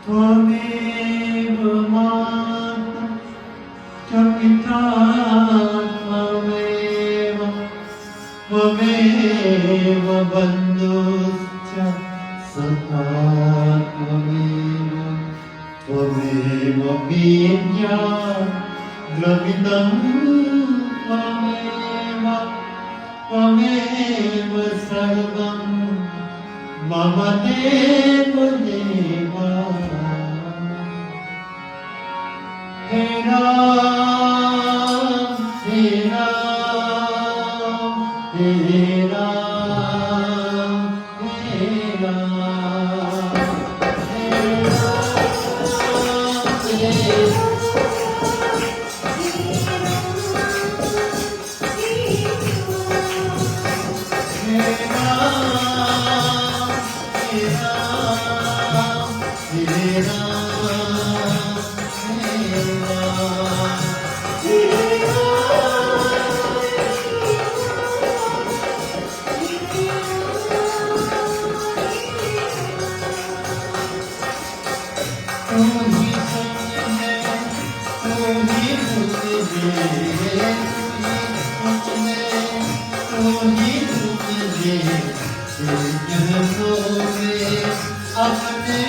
त्वमेव माता च पिता त्वमेव त्वमेव बन्धुश्च सखा त्वमेव त्वमेव विद्या द्रविदं त्वमेव त्वमेव सर्वं मम देव देवा हे राम हे राम हे राम हे राम हे अपने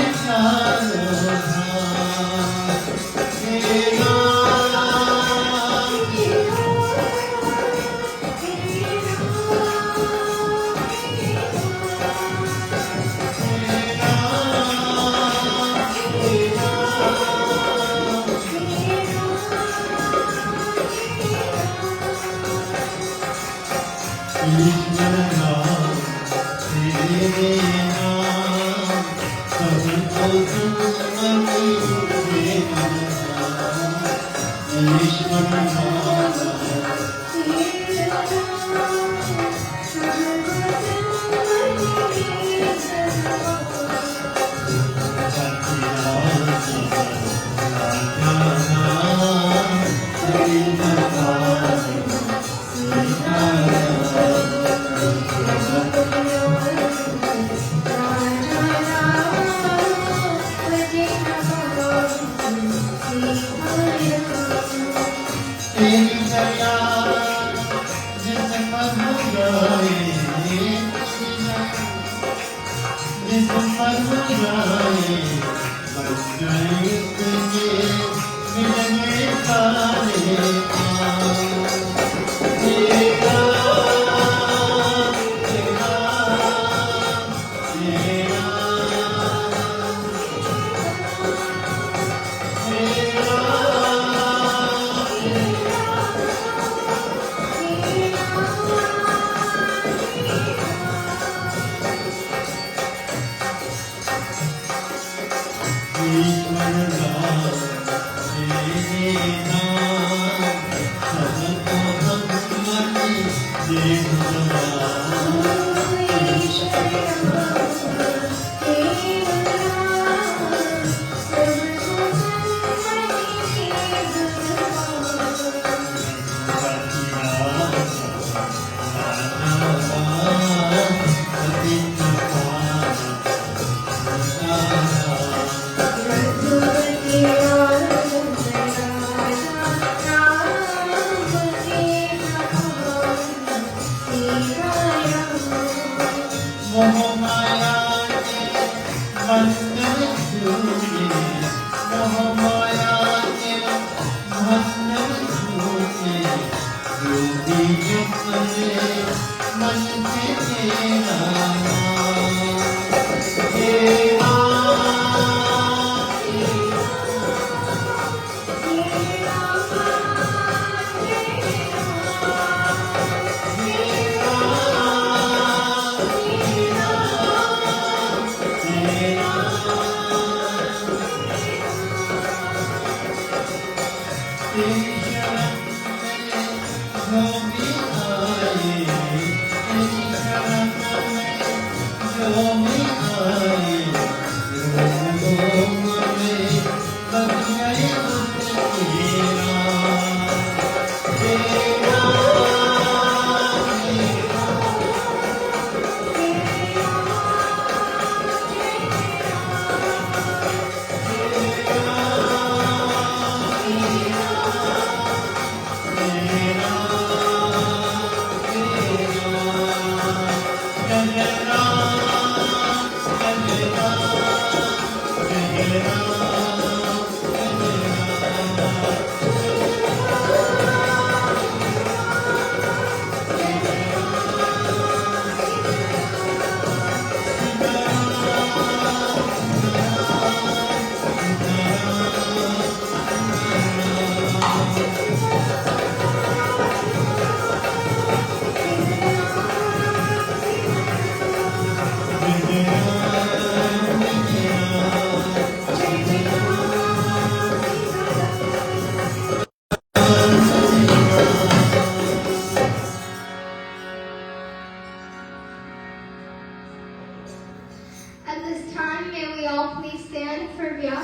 कृपया।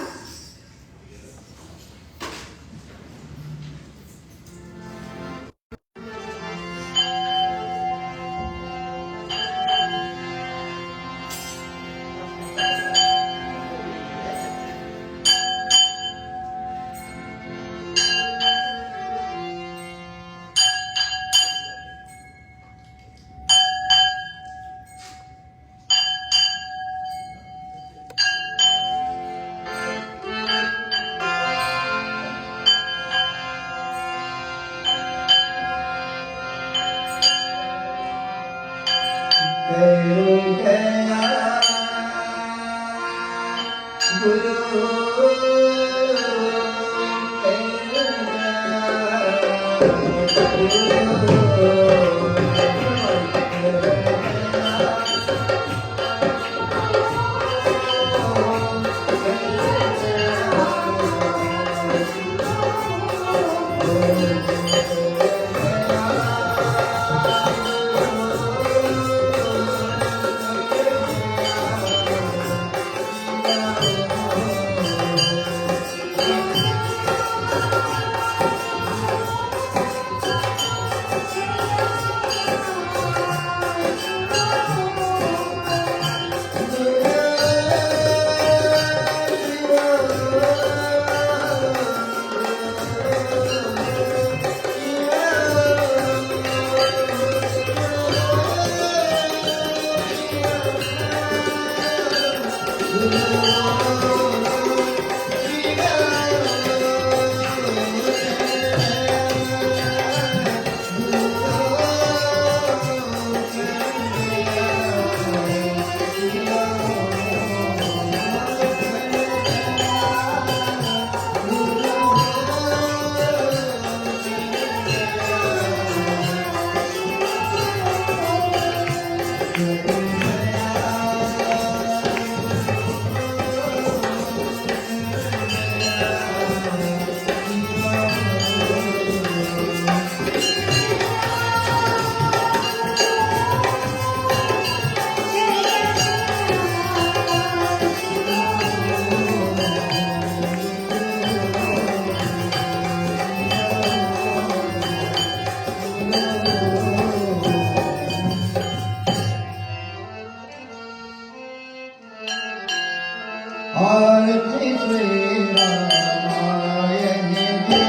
आरती श्री रामायण की,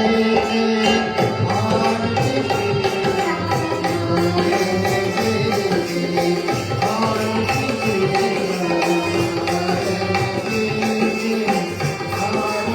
आरती श्री रामायण की, आरती श्री रामायण की, आरती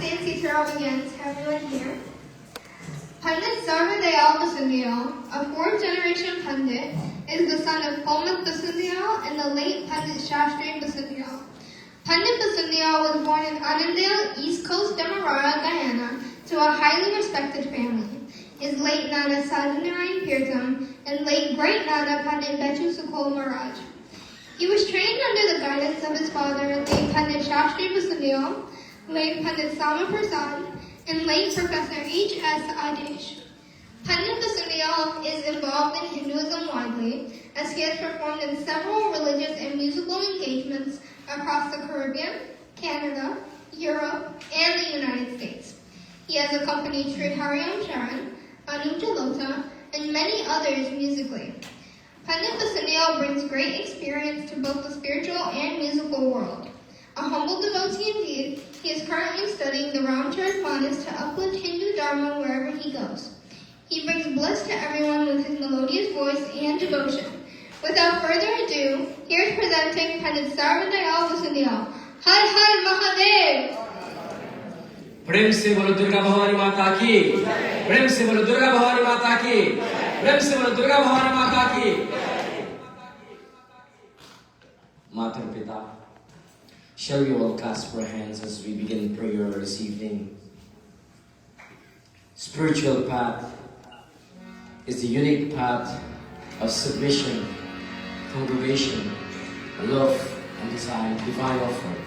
Saint Cicero begins. Everyone here. Pandit Sarvadayal Basundiyal, a fourth-generation Pandit, is the son of Pulmat Basundiyal and the late Pandit Shastri Basundiyal. Pandit Basundiyal was born in Annandale, East Coast, Demerara, Guyana, to a highly respected family. His late Nana Sadhanarayan Pirtam and late great Nana Pandit Bechu Sukol Maharaj. He was trained under the guidance of his father, late Pandit Shastri Basundiyal, late Pandit Sama Prasad, and late Professor H.S. Adesh. Pandit Basundiyal is involved in Hinduism widely, as he has performed in several religious and musical engagements across the Caribbean, Canada, Europe, and the United States. He has accompanied Sri Hariam Sharan, Anu Jalota, and many others musically. Pandit Basundiyal brings great experience to both the spiritual and musical world. A humble devotee indeed, he is currently studying the Ramcharitmanas to uplift Hindu Dharma wherever he goes. He brings bliss to everyone with his melodious voice and devotion. Without further ado, here is presenting Pandit Sarvadayal Basundiyal. Har Har Mahadev! प्रेम से बोलो दुर्गा भवानी माता की, प्रेम से बोलो दुर्गा भवानी माता की, प्रेम से बोलो दुर्गा भवानी माता की। Mater Pita, shall we all clasp our hands as we begin prayer this evening? Spiritual path is the unique path of submission, congregation, love, and divine offering.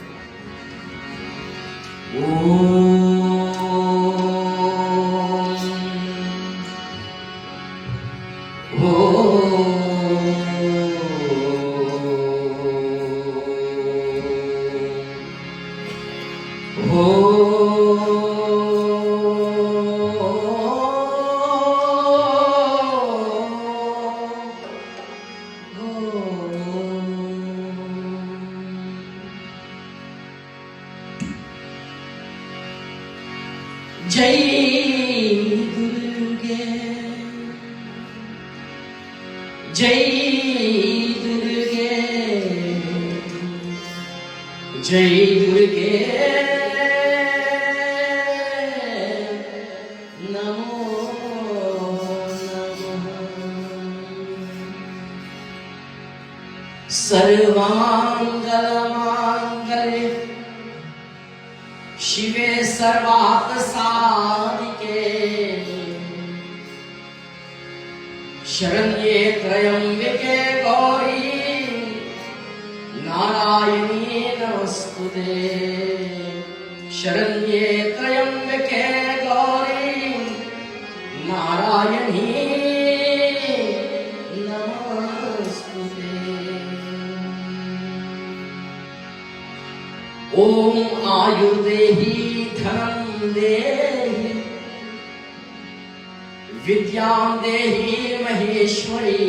सर्वमंगलमांगल्ये शिवे सर्वार्थसाधिके शरण्ये त्र्यंबके गौरी नारायणी नमस्तुते शरण्ये त्र्यंबके गौरी नारायणी ओम आयुर्देहि धनं देहि विद्यां देहि महेश्वरी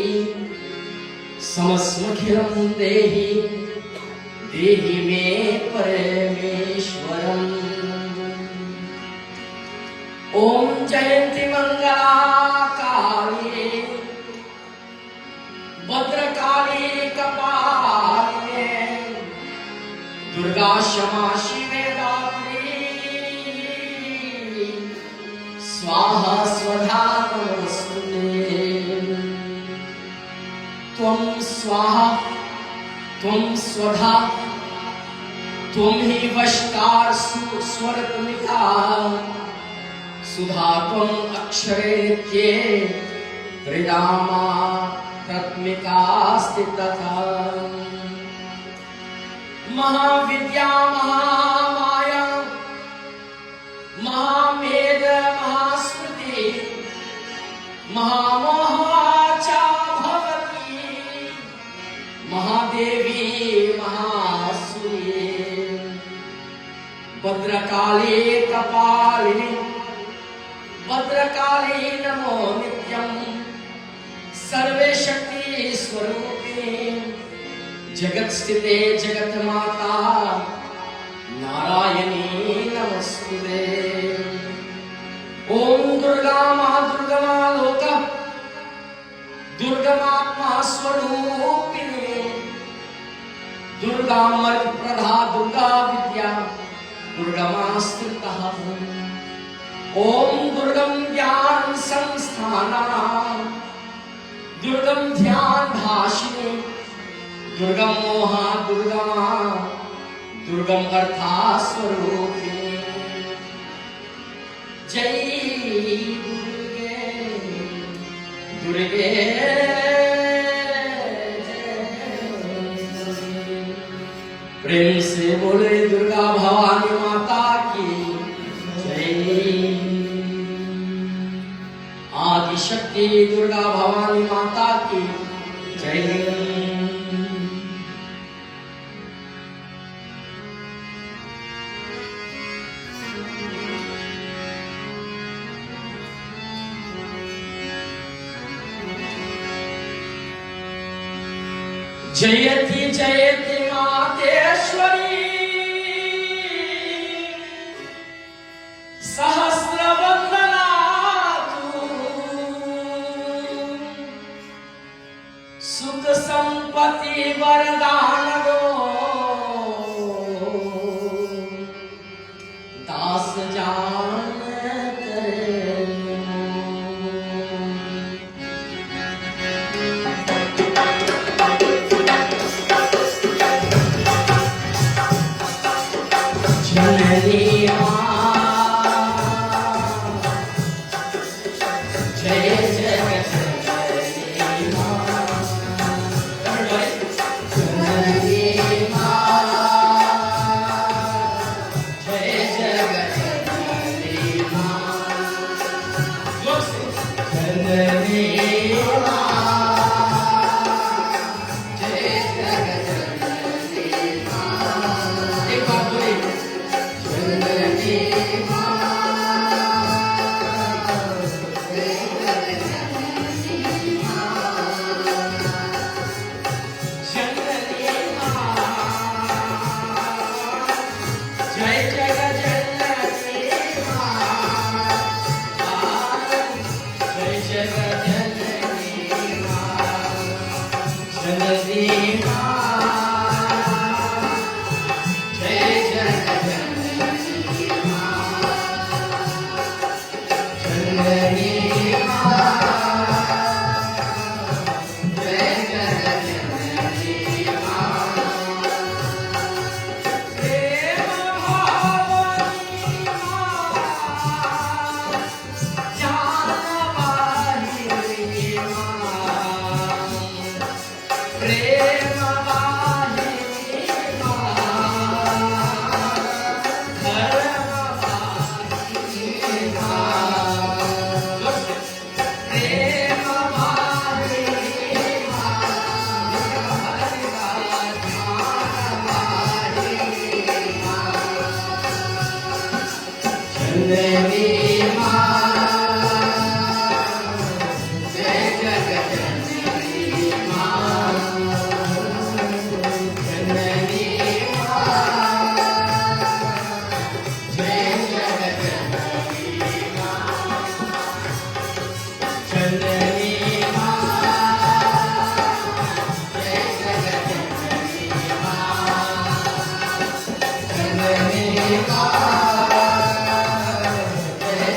समस्मखिलं देहि देहि मे परमेश्वरम् ओम जयंती मंगला काली भद्रकाली कपालिने दुर्गा क्षमा शिवे दात्री स्वाहा स्वधा नमस्तुते त्वं स्वाहा त्वं स्वधा त्वं हि वशकार स्वरतमिका सुधा त्वं अक्षरे नित्ये त्रिनामा तत्मिकास्ति तथा महाविद्या महामाया महामेध महास्मृति महामोहा च भवति महादेवी महासुरी भद्रकाली कपालिनी भद्रकाली नमो नित्यं सर्वे शक्ति स्वरूपिणी जगत स्थिते जगत माता नारायणी नमस्तुते ओम दुर्गा मां लोक दुर्गमात्मा स्वरूपिणी दुर्गा मर्ग प्रधा दुर्गा विद्या दुर्गा मां स्थितः ओम दुर्गम ज्ञान संस्थाना दुर्गम ध्यान भाषिणी दुर्गम मोहा दुर्गा मां दुर्गम अर्थात् स्वरूपिणी जय दुर्गे दुर्गे प्रेम से बोले दुर्गा भवानी माता की जय आदि शक्ति दुर्गा भवानी माता की जय जयति जयति मातेश्वरी सहस्रवंदना तू सुख संपत्ति वरदान गो दास जान जननी मां जय जगत जननी मां जननी मां जय जगत जननी मां जननी मां जय जगत जननी मां एक बार बोलिए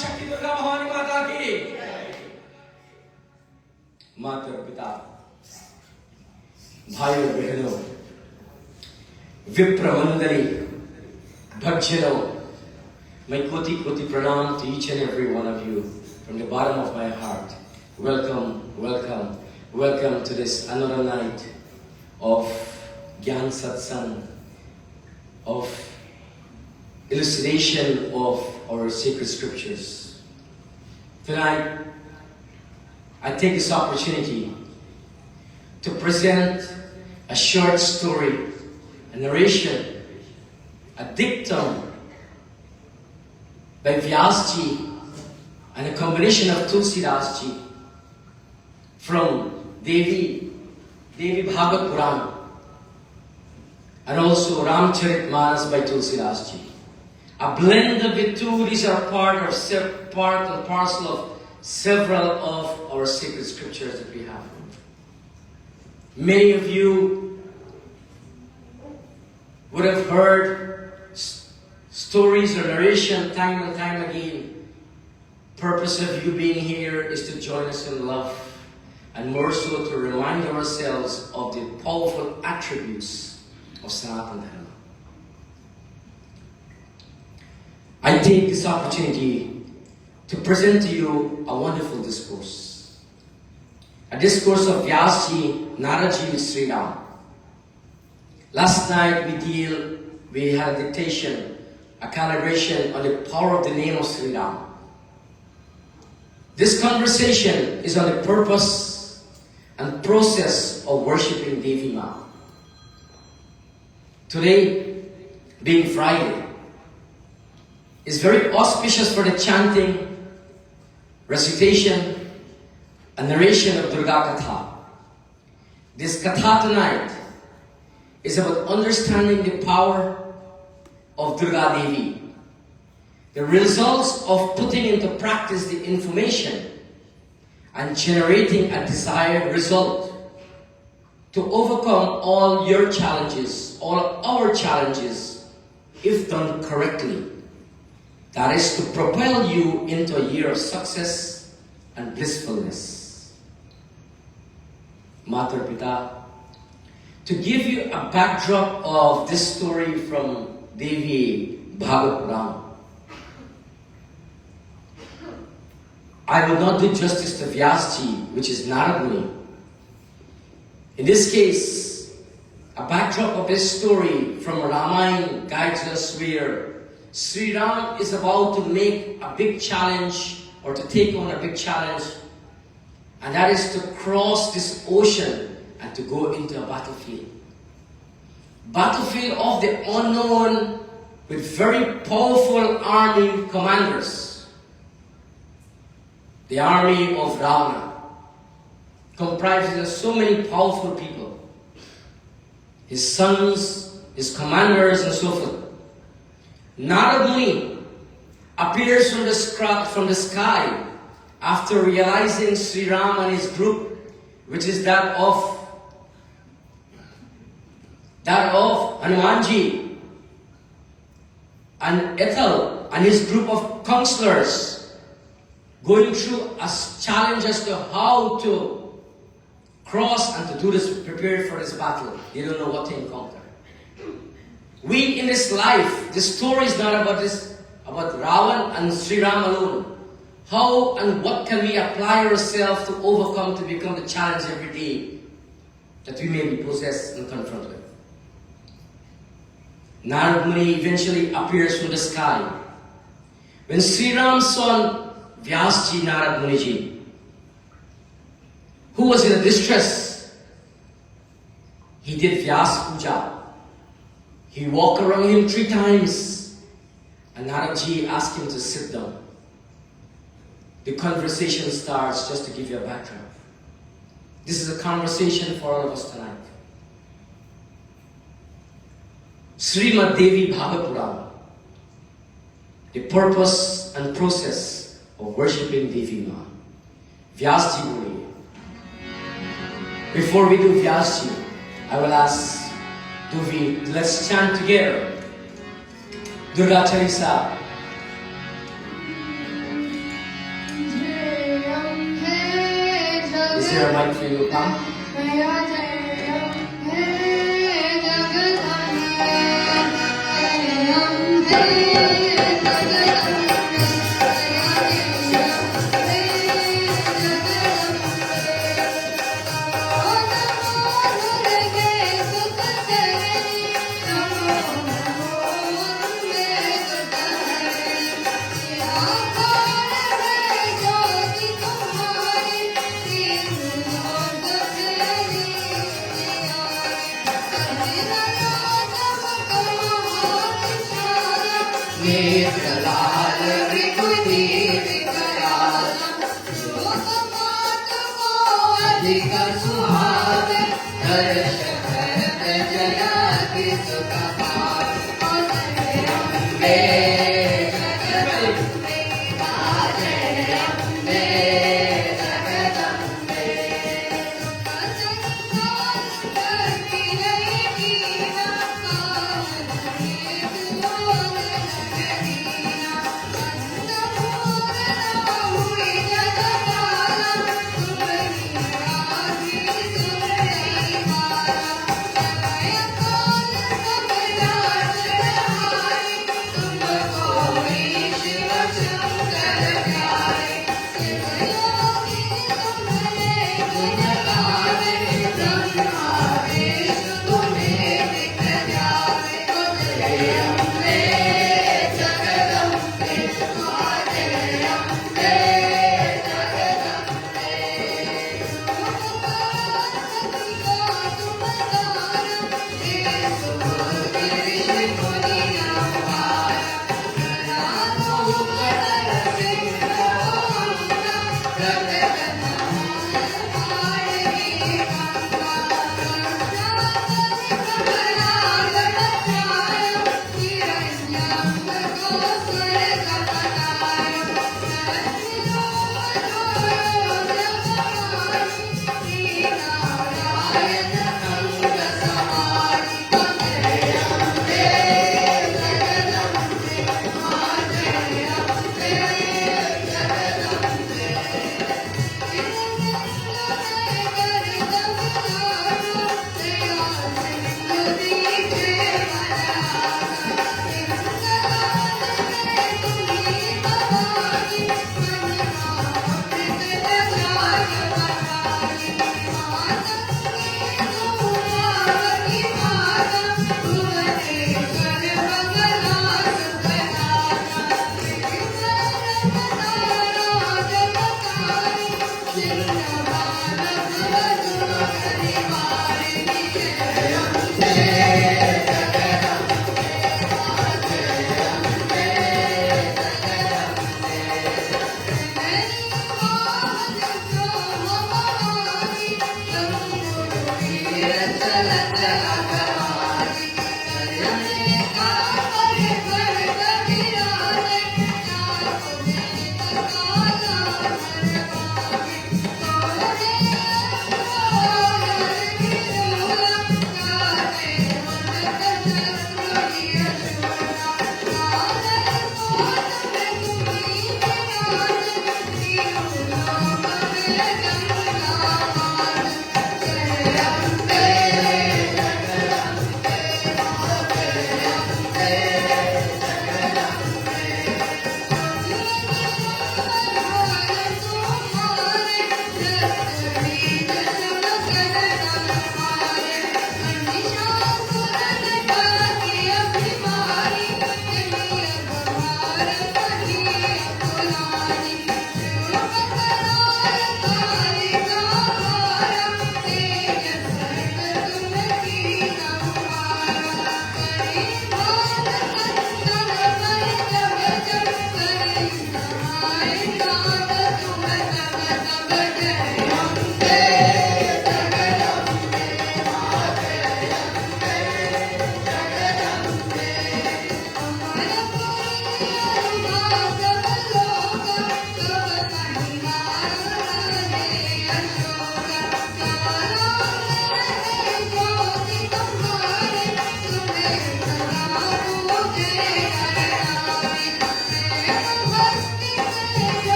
शक्ति दुर्गा भवानी माता की। माता पिता, भाइयों बहनों, विप्र मंडली, भक्तजनों, my koti pranam to each and every one of you from the bottom of my heart. Welcome, welcome, welcome to this another night of Gyan Satsang, of elucidation of our sacred scriptures. Tonight, I take this opportunity to present a short story, a narration, a dictum by Vyasji and a combination of Tulsidasji from Devi Bhagavad Puran and also Ramcharitmanas by Tulsidasji. A blend of the two. These are part and parcel of several of our sacred scriptures that we have. Many of you would have heard stories or narration time and time again. Purpose of you being here is to join us in love, and more so to remind ourselves of the powerful attributes of Sanatana Dharma. I take this opportunity to present to you a wonderful discourse. A discourse of Vyasji, Naraji with Shri Ram. Last night we had a dictation, a calibration on the power of the name of Shri Ram. This conversation is on the purpose and process of worshipping Devi Maa. Today, being Friday, is very auspicious for the chanting, recitation, and narration of Durga Katha. This Katha tonight is about understanding the power of Durga Devi, the results of putting into practice the information and generating a desired result to overcome all your challenges, all our challenges, if done correctly. That is to propel you into a year of success and blissfulness. Mater Pita, to give you a backdrop of this story from Devi Bhagavad Puran, I will not do justice to Vyasji, which is Narad Muni. In this case, a backdrop of this story from Ramayana guides us where Shri Ram is about to make a big challenge or to take on a big challenge, and that is to cross this ocean and to go into a battlefield. Battlefield of the unknown with very powerful army commanders. The army of Ravana comprises of so many powerful people. His sons, his commanders, and so forth. Narad Muni appears from the sky after realizing Shri Ram and his group, which is that of Hanumanji and Ethel and his group of counselors, going through a challenge as to how to cross and to do this, prepare for this battle. They don't know what to encounter. We in this life, this story is not about Ravan and Shri Ram alone. How and what can we apply ourselves to overcome, to become the challenge every day that we may be possessed and confronted with? Narad Muni eventually appears from the sky. When Shri Ram saw Vyasji Narad Muniji, who was in a distress, he did Vyas Puja. He walked around him 3 times, and Naradji asked him to sit down. The conversation starts, just to give you a backdrop. This is a conversation for all of us tonight. Srimad Devi Bhagavad Puran, the purpose and process of worshipping Devi Maa. Vyasji Muni. Before we do Vyasji, I will ask let's chant together Durga Charisa. Let's hear a mic for you, come.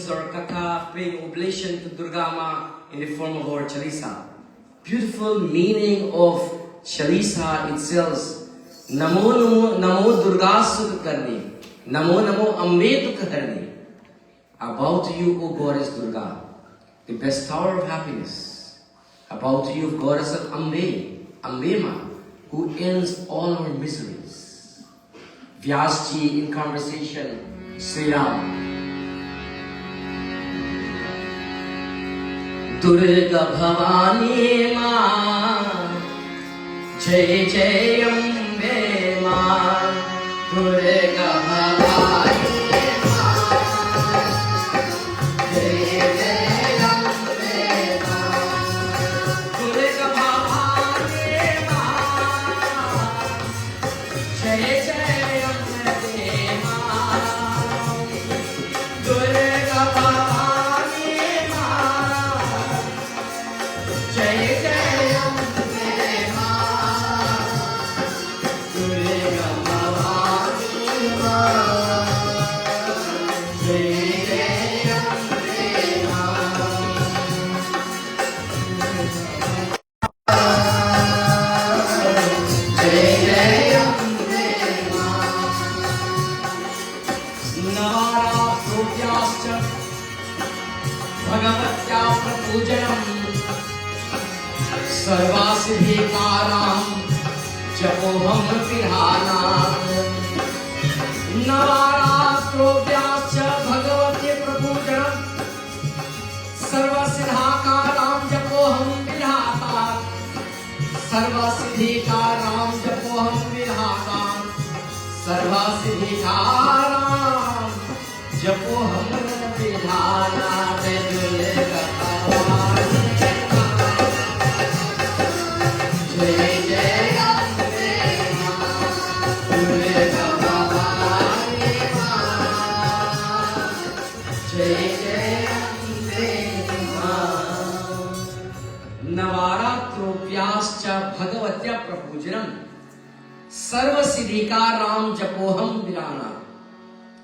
hymns or katha, paying oblation to Durga Maa in the form of our Chalisa. Beautiful meaning of Chalisa itself. Namo Namo Namo Durga Sukh Karni. Namo Namo Ambe Dukh Harni. About you, O Goddess Durga, the bestower of happiness. About you, Goddess of Ambe, Ambe Maa, who ends all our miseries. Vyasji in conversation, Shri Ram. Durga Bhavani Maa, Jai Jai Ambe Maa, Durga Bhavani Maa, Jai Jai Ambe Maa, Durga Bhavani Maa, Jai Jai Ambe Maa, Durga Bhavani Maa, Jai Jai Ambe Maa, Durga Bhavani Maa, Jai Jai Ambe Navaratrovyascha Bhagavatya Prapujanam Sarvasiddhikaram Japoham Pirhanam Navaratrovyascha Bhagavatya Prapujanam Sarvasiddhikaram Japoham Pirhanam Sarvasiddhikaram Japoham Pirhanam Sarvasiddhikaram Japoham Pirhanam Durga Bhavani Maa, Jai Jai Ambe Maa, Durga Bhavani Maa, Jai Jai Ambe Maa. Navaratrovyascha Bhagavatya Prapujanam Sarvasiddhikaram Japoham Virana.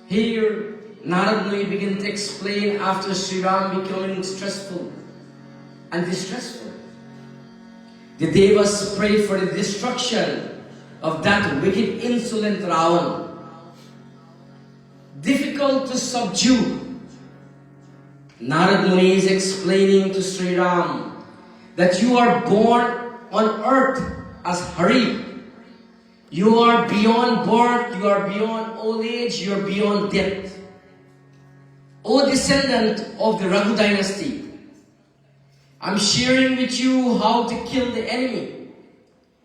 Here, Narad Muni begins to explain after Shri Ram becoming stressful and distressful. The Devas prayed for the destruction of that wicked, insolent Ravan. Difficult to subdue. Narad Muni is explaining to Shri Ram that you are born on earth as Hari. You are beyond birth, you are beyond old age, you are beyond death. O descendant of the Raghu dynasty, I'm sharing with you how to kill the enemy.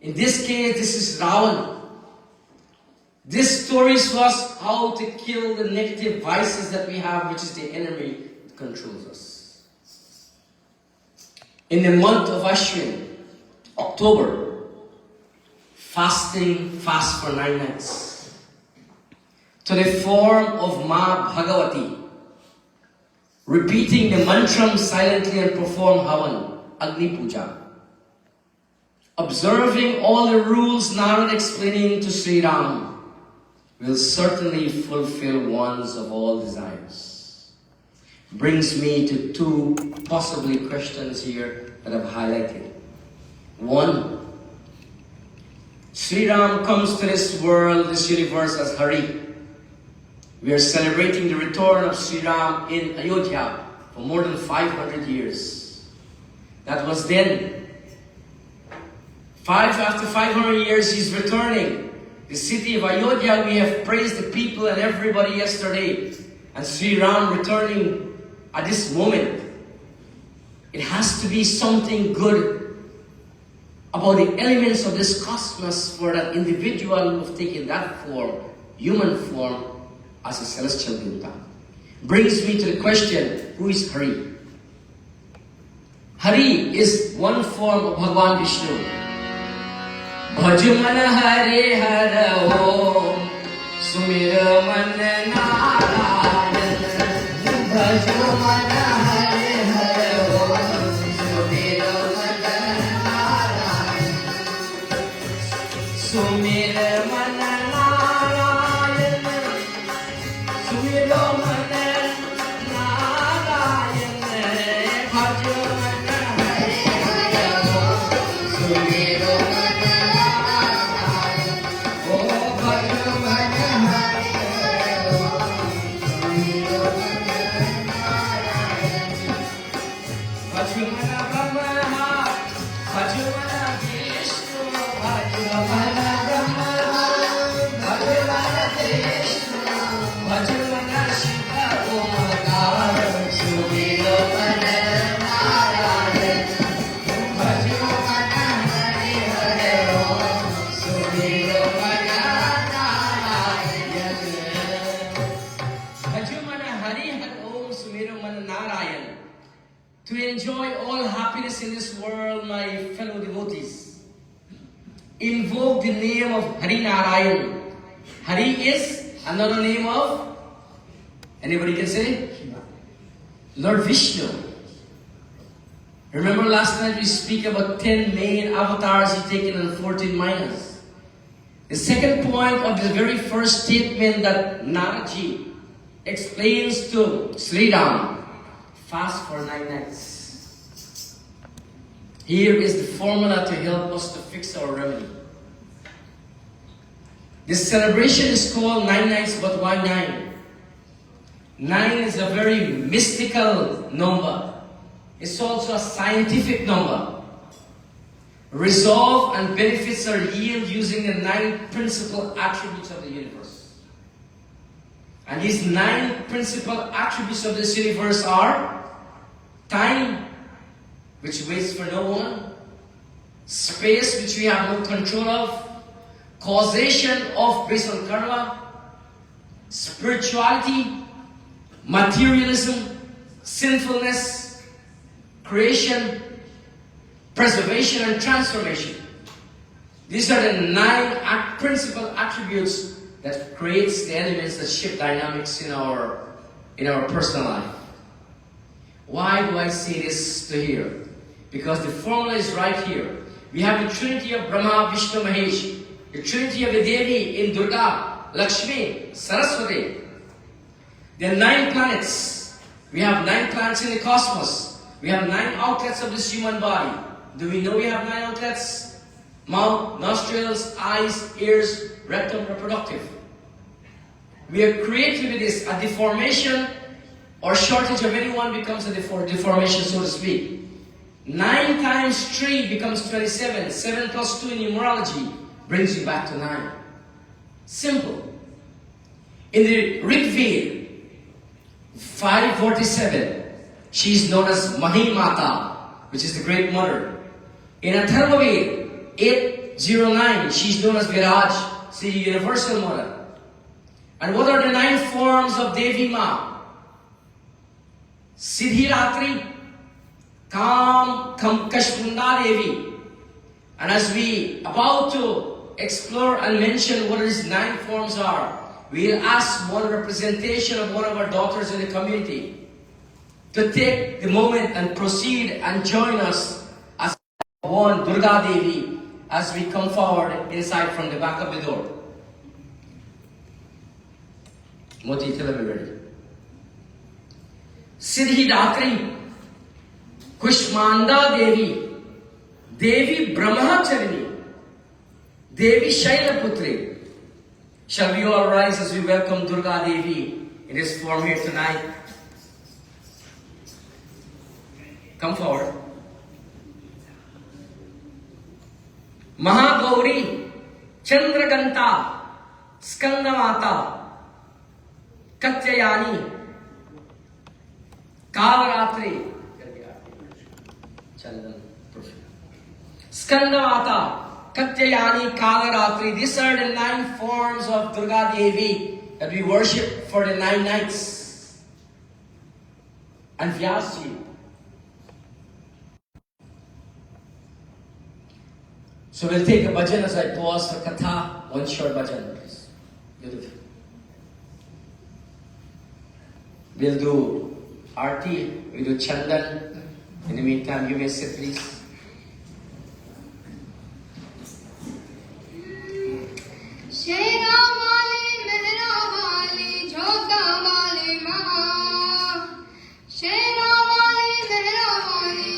In this case, this is Ravan. This story was how to kill the negative vices that we have, which is the enemy that controls us. In the month of Ashwin, October, fast for 9 nights, to the form of Ma Bhagavati, repeating the mantram silently and perform Havan, Agni Puja. Observing all the rules Narad explaining to Shri Ram will certainly fulfill one's of all desires. Brings me to two possibly questions here that I've highlighted. One, Shri Ram comes to this world, this universe as Hari. We are celebrating the return of Shri Ram in Ayodhya for more than 500 years. That was then. After 500 years, he's returning. The city of Ayodhya, we have praised the people and everybody yesterday. And Shri Ram returning at this moment. It has to be something good about the elements of this cosmos for that individual who have taken that form, human form, as a celestial Devata. Brings me to the question, who is Hari? Hari is one form of Bhagavan Vishnu. Bhajumana Hare Hare Om Sumira Man Narayan. Bhajumana Hare Hare Om Sumira Man Narayan. Sumira Man Narayan. Sumira Man Narayan. To enjoy all happiness in this world, my fellow devotees, invoke the name of Hari Narayan. Hari is another name of, anybody can say? Lord Vishnu. Remember last night we speak about 10 main avatars he taken and 14 minors. The second point of the very first statement that Naraji explains to Shri Ram, fast for 9 nights. Here is the formula to help us to fix our remedy. This celebration is called 9 nights, but why 9? 9 is a very mystical number. It's also a scientific number. Resolve and benefits are yielded using the 9 principal attributes of the universe. And these 9 principal attributes of this universe are time, which waits for no one; space, which we have no control of; causation of based on karma; spirituality; materialism; sinfulness; creation; preservation and transformation. These are the 9 principal attributes that creates the elements that shift dynamics in our personal life. Why do I say this to here? Because the formula is right here. We have the Trinity of Brahma, Vishnu, Mahesh, the Trinity of the Devi in Durga, Lakshmi, Saraswati. There are 9 planets. We have 9 planets in the cosmos. We have 9 outlets of this human body. Do we know we have 9 outlets? Mouth, nostrils, eyes, ears, rectum, reproductive. We are created with this. A deformation or shortage of anyone becomes a deformation, so to speak. 9 times 3 becomes 27. 7 plus 2 in numerology brings you back to 9. Simple. In the Rig Veda, 547, she is known as Mahimata, which is the Great Mother. In Atharva Veda, 809, she is known as Viraj, the Universal Mother. And what are the 9 forms of Devi Maa? Siddhiratri, Kashmunda Devi. And as we about to explore and mention what these 9 forms are, we'll ask one representation of one of our daughters in the community to take the moment and proceed and join us as one Durga Devi as we come forward inside from the back of the door. Moti, tell me ready. Siddhidatri, Kushmanda Devi, Devi Brahmacharani, Devi Shailaputri. Shall we all rise as we welcome Durga Devi in this form here tonight? Come forward. Mahagauri, Chandraganta, Skandamata, Katyayani, Kavaratri, Skandamata, Katyayani, Kavaratri. These are the 9 forms of Durga Devi that we worship for the 9 nights. And Vyasji. So we'll take a bhajan as I pause for Katha. One short bhajan, please. Beautiful. We'll do Arti, we'll do Chandan. In the meantime, you may sit, please. Shri Ram wali, Mehra wali, Jhota wali Maa. Shri Ram wali, Mehra wali,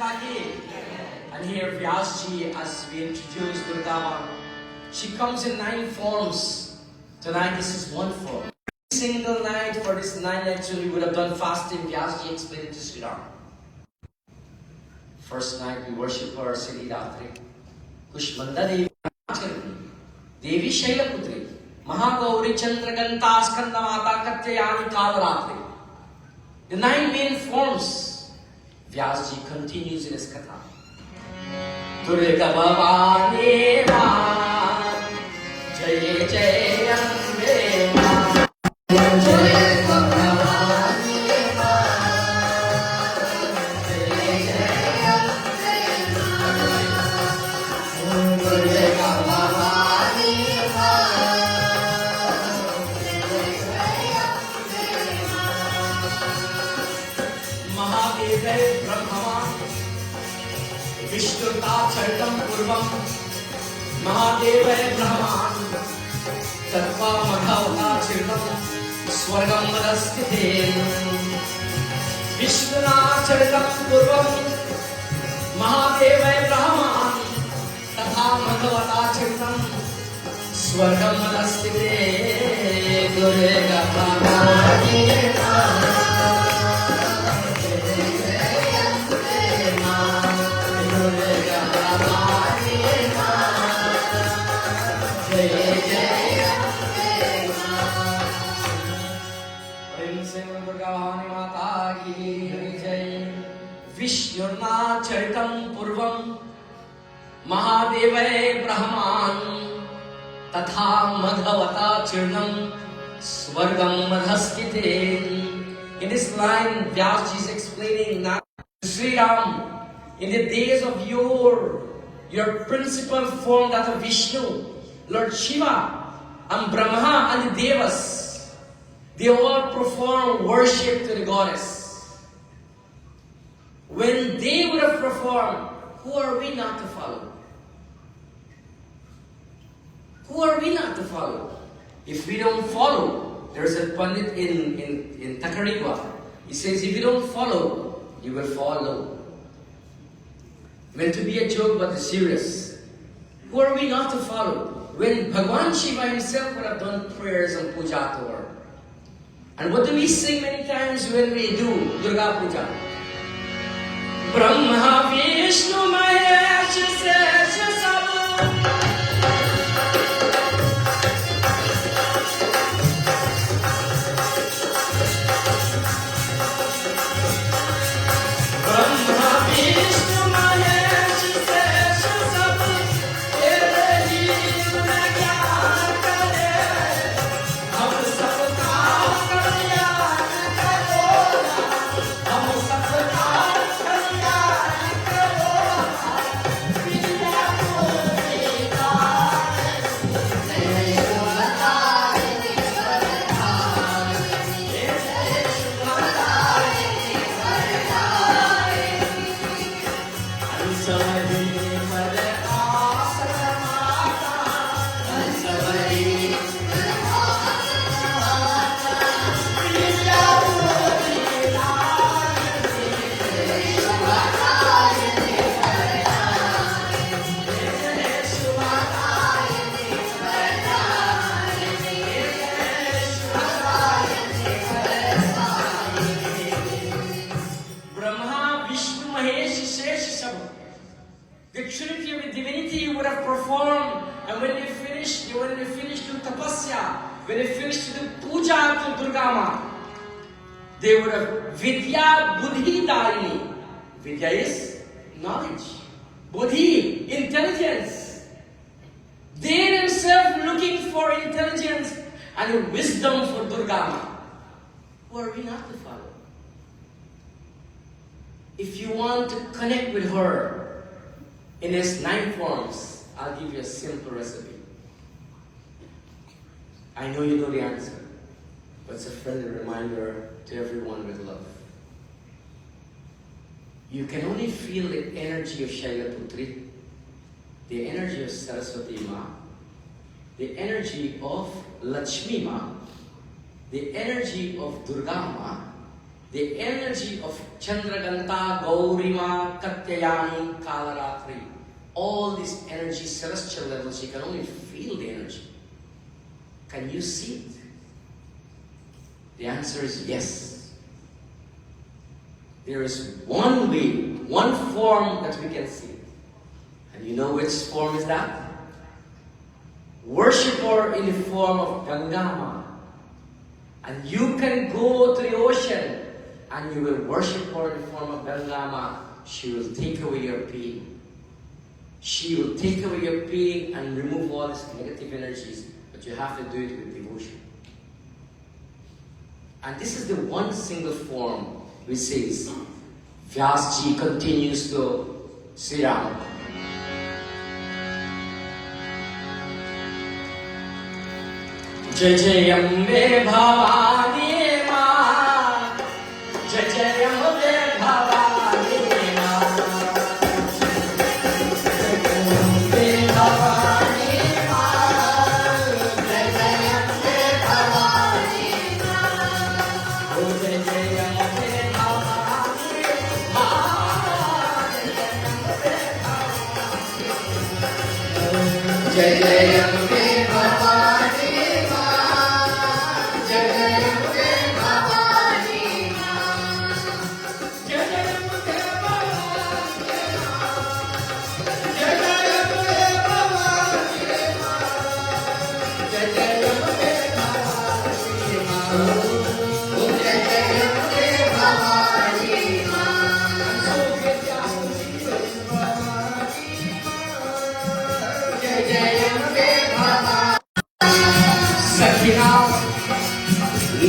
Mata ki. And here Vyasji, as we introduce Durga Maa, she comes in 9 forms. Tonight this is one form. Every single night for this 9 nights we would have done fasting. Vyasji explained it to Shri Ram. First night we worship her Sri Ratri. Kushmanda Devi Devi Shailaputri Mahagauri Chandraganta Skanda Mata Katyayani Kalaratri. The 9 main forms. Vyasji continues in his katha. Durga Bhavani Maa, Jai Jai Ambe Maa, Durga Bhavani Maa, Jai Jai Ambe Maa, Durga Bhavani Maa, Jai Jai Ambe Maa. Mahadeva Brahma Vishnuta Charitam Purvam Mahadeva Brahman Tattva Madhavata Chiritam Swargam Madastite Vishnuna Charitam Purvam Mahadeva Brahman Tattva Madhavata Chiritam Swargam Madastite Durga Bhavani Maa Vishnurna Charitam Purvam Mahadeva Brahman Tatha Madhavata Chirnam Swargam Madhaskite. In this line, Vyasji is explaining now Shri Ram, in the days of your principal form, that of Vishnu, Lord Shiva, and Brahma and the Devas, they all perform worship to the goddess. When they would have performed, who are we not to follow? Who are we not to follow? If we don't follow, there's a Pandit in Takarigwa. He says, if you don't follow, you will follow. Meant to be a joke, but it's serious. Who are we not to follow? When Bhagwan Shiva himself would have done prayers and puja to her. And what do we sing many times when we do Durga Puja? Brahma Vishnu Mahesh Sesha Sabha Brahma Vishnu Mahesh Sesha Sabha Tere Jeev mein gyan kare Hum sabka kalyan karo Hum sabka the Trinity of the divinity would have performed, and when they finished doing tapasya, when they finished to do puja to Durga Maa, they would have Vidya Buddhi Darini. Vidya is knowledge. Buddhi, intelligence. They themselves looking for intelligence and wisdom for Durga Maa. Who are we not to follow? If you want to connect with her in its 9 forms, I'll give you a simple recipe. I know you know the answer, but it's a friendly reminder to everyone with love. You can only feel the energy of Shailaputri, the energy of Saraswati Maa, the energy of Lakshmi Maa, the energy of Durga Maa, the energy of Chandraganta, Gaurima, Katyayani, Kalaratri, all these energy, celestial levels, you can only feel the energy. Can you see it? The answer is yes. There is one way, one form that we can see it. And you know which form is that? Worshipper in the form of Durga Maa. And you can go to the ocean and you will worship her in the form of Durga Maa. She will take away your pain. She will take away your pain and remove all these negative energies. But you have to do it with devotion. And this is the one single form which says, Vyasji continues to Shri Ram. Jai Jai Ambe Bhavani Maa, Jai Jai Ambe Bhavani Maa, Jai Jai Ambe Bhavani Maa, Jai Jai Ambe Bhavani Maa, Oh Jai Jai Ambe Bhavani Maa, Jai Jai Ambe Bhavani.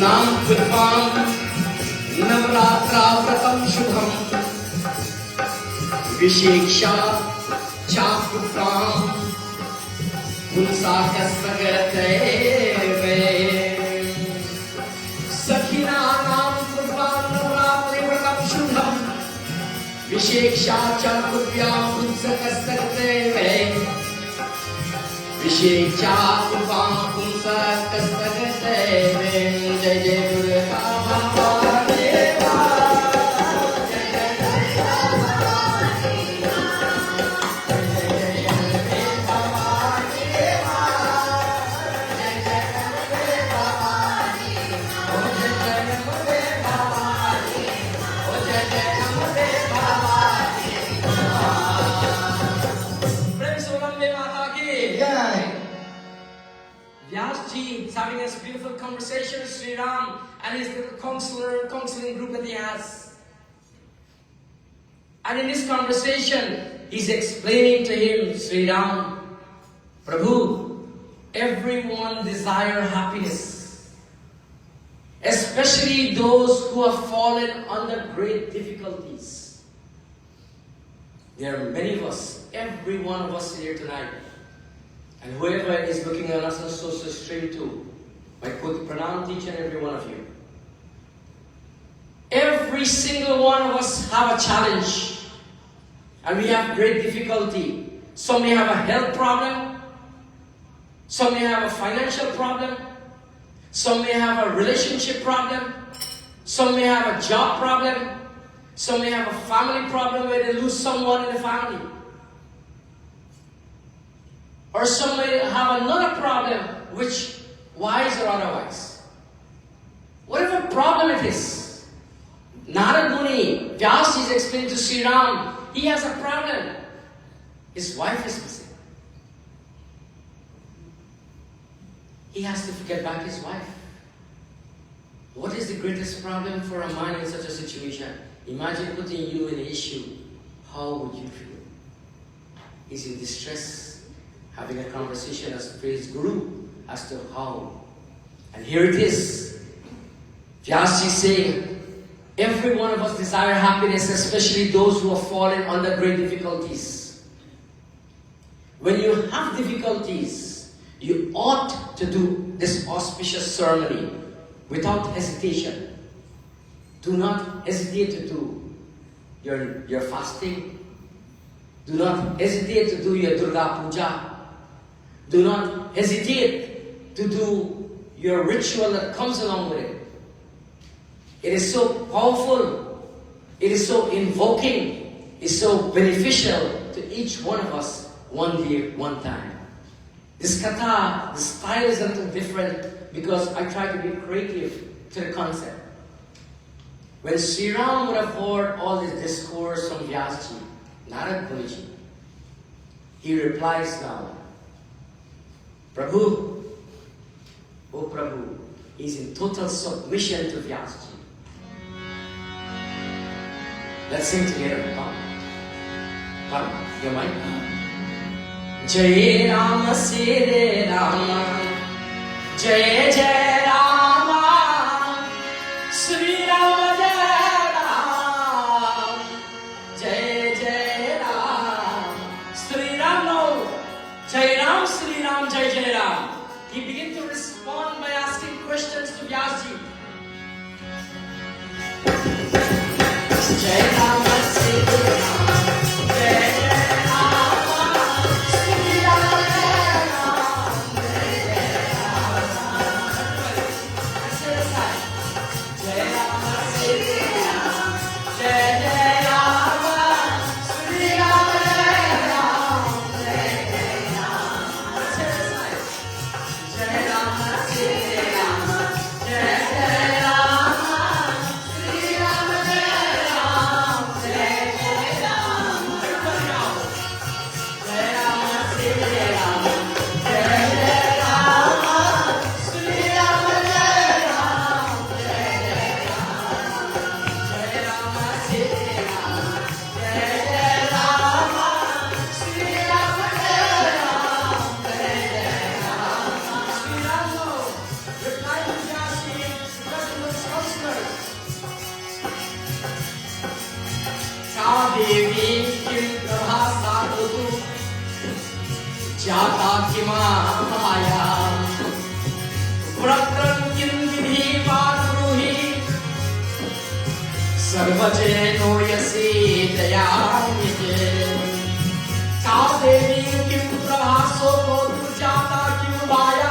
Nam Purvam Navratra Vratam Shubham Visheksha Chakupram Punsakasagate Sakhina Nam Purvam Navratra Vratam Shubham Visheksha Chakupram Punsakasagate Visheksha Chakupram Punsakasagate Jai Jai Durga Maa Deva, Jai Jai Durga Maa Deva, Jai Jai Durga Maa Deva, Jai Jai Durga Maa Deva, Oh Jai Jai Durga Maa Deva, Oh Jai Jai Durga Maa Deva. Prem se Ambe Mata ki Jai. Vyasji is having this beautiful conversation with Shri Ram and his little counseling group that he has. And in this conversation, he's explaining to him, Shri Ram, Prabhu, everyone desire happiness. Especially those who have fallen under great difficulties. There are many of us, every one of us here tonight. And whoever is looking at us on social stream too, I could pronounce each and every one of you. Every single one of us have a challenge. And we have great difficulty. Some may have a health problem. Some may have a financial problem. Some may have a relationship problem. Some may have a job problem. Some may have a family problem where they lose someone in the family. Or some may have another problem, which, wise or otherwise. Whatever problem it is, Narad Muni, Vyasji is explaining to Shri Ram, he has a problem. His wife is missing. He has to get back his wife. What is the greatest problem for a man in such a situation? Imagine putting you in an issue. How would you feel? He's in distress. Having a conversation as praise Guru as to how. And here it is. Vyasji saying, every one of us desire happiness, especially those who have fallen under great difficulties. When you have difficulties, you ought to do this auspicious ceremony without hesitation. Do not hesitate to do your fasting. Do not hesitate to do your Durga Puja. Do not hesitate to do your ritual that comes along with it. It is so powerful. It is so invoking. It's so beneficial to each one of us one day, one time. This katha, the style is a little different because I try to be creative to the concept. When Shri Ram would have heard all this discourse from Vyasji, Narad Muniji, he replies now, Prabhu, oh Prabhu, he's in total submission to Vyasji. Let's sing together. Come. Come, your mic. Jai Ram, Shri Ram, Jai Jai Ram, Shri Ram, Jai Ram, Jai Jai Ram, Shri Ram, no, Jai Ram, Shri Ram, Jai Jai Ram. He began to respond by asking questions to Vyasji. Jai Ram, Shri Ram, Jai Jai Ram, Shri Ram, Jai Ram, Jai Jai Ram. Let's hear this side. Jai Ram, Shri Ram, Jai Jai Ram, Shri Ram, Jai Ram, Jai Jai Ram. Let's hear this side. Jai Ram, Shri Ram, Jai Jai Ram, Shri Ram, Jai Ram, Jai Jai Ram. Everybody now. Jai Ram, Shri Ram, Jai Jai Ram, Shri Ram, Jai Ram, Jai Jai Ram. Jai Ram, Shri Ram, Jai Jai Ram, Shri Ram, Jai Ram, Jai Jai Ram. Shri Ram, no. Reply to Vyasji, question of counselors. Ka devi kim prabhasa tu jata kima maya vratram kim vidhi vadruhi sarvajeno yasi dayamite. Ka devi kim prabhaso tu jata kim maya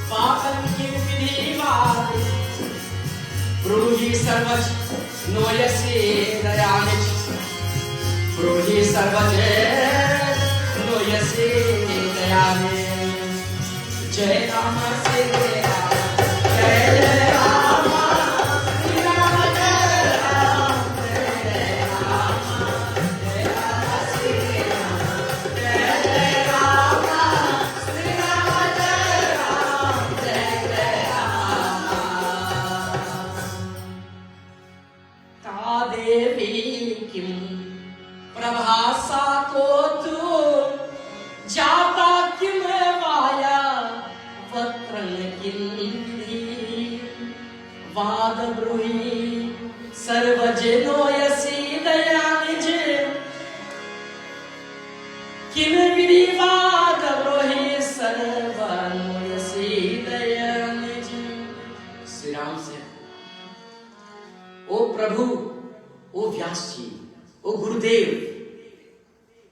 vratram kim vidhi vadruhi Bruhi sarvaj noyasi dayanich Bruhi sarvaj noyasi dayanich Jai Rama Shri Rama Jai Jai Rama Shri Rama Jai Rama Jai Jai Rama Jai Rama Shri Rama Jai Jai Rama Shri Rama Jai Rama Jai Jai Rama Ka devi kim prabhasa ko tu jata kim vaya vatran kim vidhi vada bruhi sarvajeno yasi dayanij kim vidhi vada bruhi sarvajeno yasi dayanij. Shri Ram said, O Prabhu, O Vyasji, O Gurudev,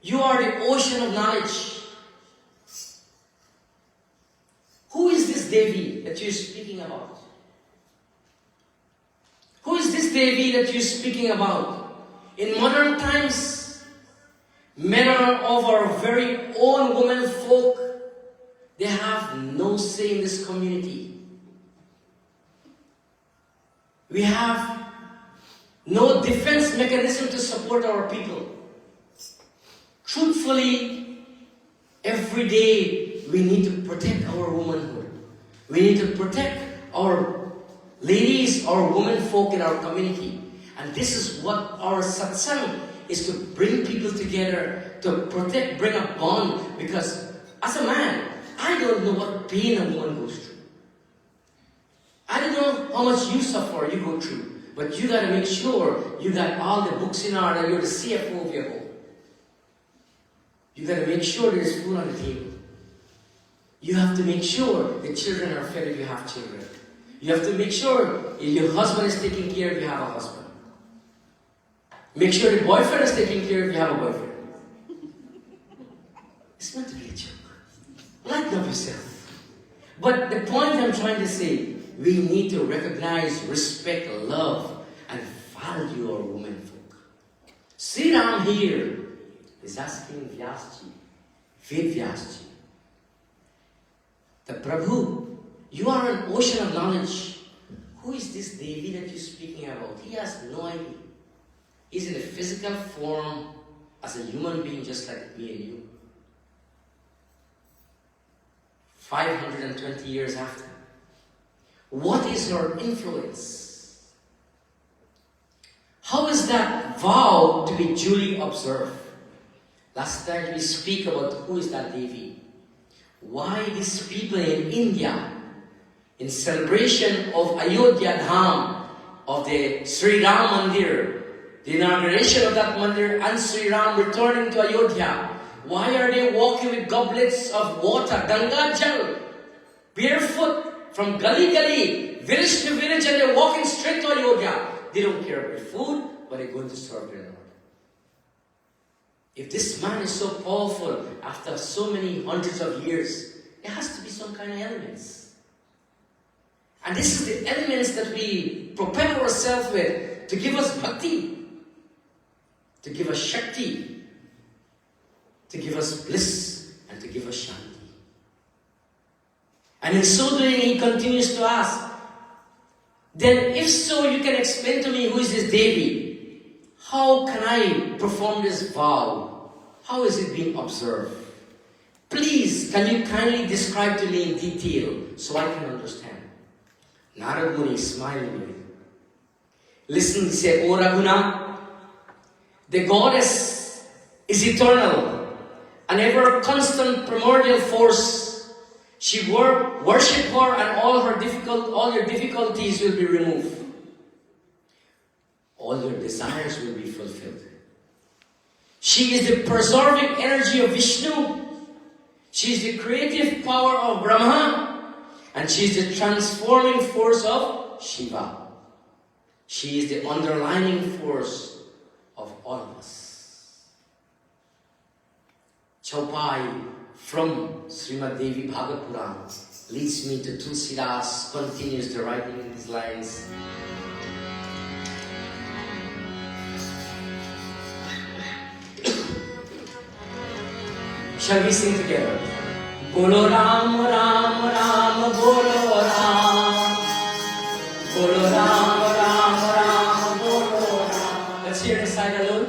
you are the ocean of knowledge. Who is this Devi that you are speaking about? Who is this Devi that you are speaking about? In modern times, men of our very own women folk, they have no say in this community. We have no defense mechanism to support our people. Truthfully, every day we need to protect our womanhood. We need to protect our ladies, our women folk in our community. And this is what our satsang is, to bring people together, to protect, bring a bond. Because as a man, I don't know what pain a woman goes through. I don't know how much you suffer, you go through. But you gotta make sure you got all the books in order. You're the CFO of your home. You gotta make sure there's food on the table. You have to make sure the children are fed if you have children. You have to make sure if your husband is taking care if you have a husband. Make sure the boyfriend is taking care if you have a boyfriend. It's meant to be a joke. Lighten up yourself. But the point I'm trying to say, we need to recognize, respect, love, and value our women folk. Shri Ram here is asking Vyasji, Ved Vyasji, the Prabhu, you are an ocean of knowledge. Who is this Devi that you're speaking about? He has no idea. He's in a physical form as a human being just like me and you. 520 years after. What is her influence? How is that vow to be duly observed? Last time we speak about who is that Devi. Why these people in India, in celebration of Ayodhya Dham, of the Shri Ram Mandir, the inauguration of that mandir and Shri Ram returning to Ayodhya, why are they walking with goblets of water, Ganga Jal, barefoot from gully, village to village, and they're walking straight to Ayodhya? They don't care about food, but they're going to serve their Lord. If this man is so powerful after so many hundreds of years, there has to be some kind of elements. And this is the elements that we propel ourselves with to give us bhakti, to give us shakti, to give us bliss, and to give us shanti. And in so doing, he continues to ask, then if so, you can explain to me who is this Devi? How can I perform this vow? How is it being observed? Please, can you kindly describe to me in detail so I can understand? Narad Muni smiling. Listen, he said, O Raghuna, the goddess is eternal, an ever constant primordial force. She worship her and all your difficulties will be removed. All your desires will be fulfilled. She is the preserving energy of Vishnu. She is the creative power of Brahma. And she is the transforming force of Shiva. She is the underlining force of all of us. Chaupai from Srimad Devi Bhagavad Puran leads me to Tulsidas, continues the writing in these lines. Shall we sing together? Bolo Ram, Ram, Ram, Bolo Ram. Bolo Ram, Ram, Ram, Bolo Ram. Let's hear the side alone.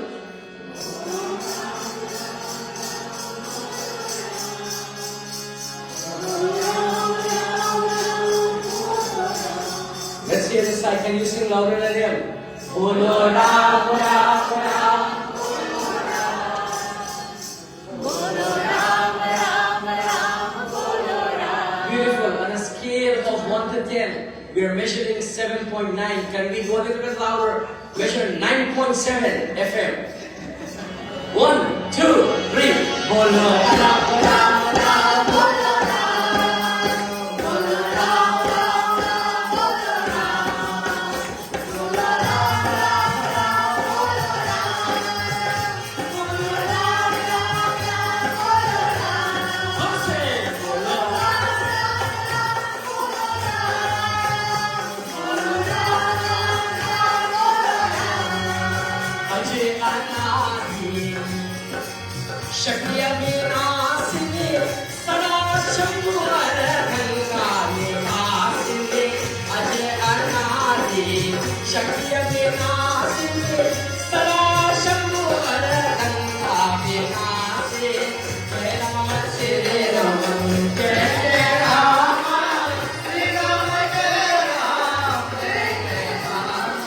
Let's hear the side. Can you sing louder than him? Bolo Ram, Ram, Ram. We are measuring 7.9. Can we go a little bit louder? Measure 9.7 FM. 1, 2, 3. Bolo Ram, Ram, Ram, Bolo Ram. Bolo Ram, Ram, Ram, Bolo Ram. Bolo Ram, Ram, Ram, Bolo Ram. Bolo Ram, Ram, Ram, Bolo Ram. Bolo Ram. Shakya Vinasini Sada Shambhuvar Ganga Vinasini Ajay Anadi Shakya Vinasini Sada Shambhuvar Ganga Vinasini Jai Rama Shri Ram Jai Rama Shri Ram Jai Rama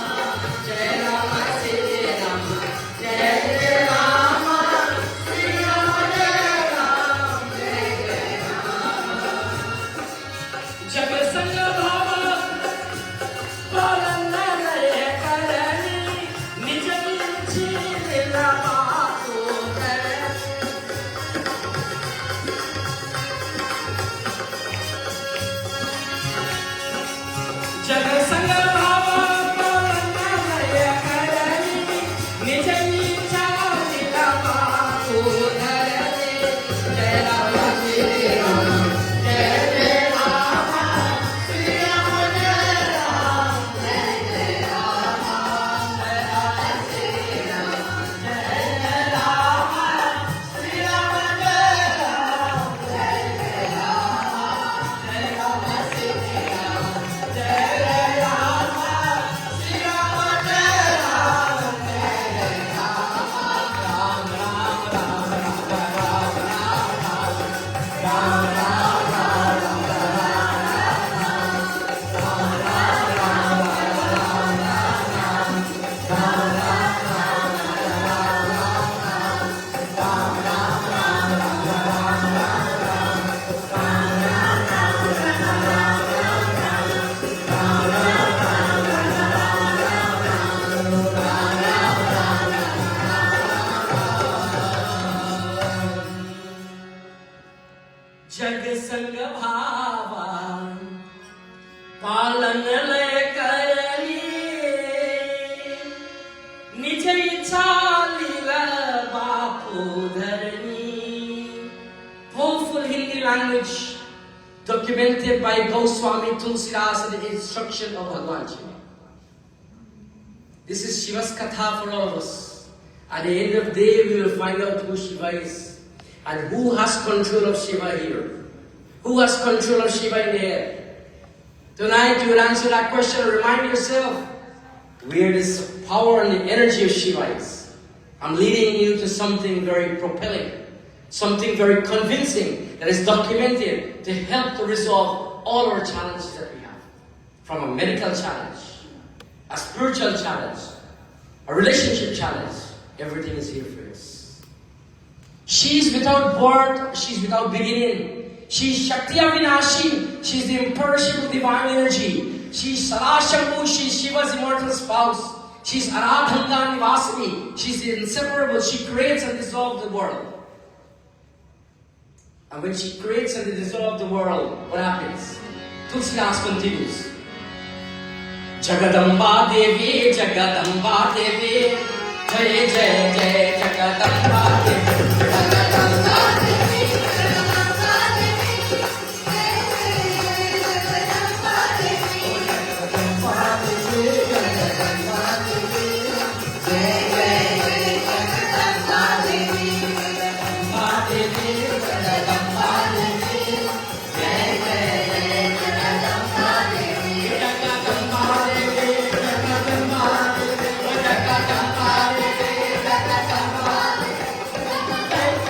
Jai Rama Shri Ram Jai Rama Jab Sangha Bhava Palan Nare Karani संग भावा पालन ले करनी निज इच्छा लीला बापू धरनी. Powerful Hindi language documented by Goswami Tulsidas and the instruction of Bhagwan Shiva. This is Shiva's katha for all of us. At the end of the day, we will find out who Shiva is and who has control of Shiva here. Who has control of Shiva in the air? Tonight, you will answer that question and remind yourself where this power and the energy of Shiva is. I'm leading you to something very propelling, something very convincing that is documented to help to resolve all our challenges that we have. From a medical challenge, a spiritual challenge, a relationship challenge, everything is here for us. She is without birth, she is without beginning. She is Shakti Avinashi, she is the imperishable divine energy. She is Sarashambu, she is Shiva's immortal spouse. She is Aradhanga Nivasini, she is inseparable, she creates and dissolves the world. And when she creates and dissolves the world, what happens? Tulsidas continues. Jagadamba Devi, Jagadamba Devi, Jai Jai Jai Jagadamba Devi, Jagadamba Devi, Jagadamba Devi, Jai Jai Jai Jagadamba Devi, Jagadamba Devi, Jagadamba Devi, Jai Jai Jai Jagadamba Devi, Jagadamba Devi, Jagadamba Devi, Jagadamba Devi, Jagadamba Jai.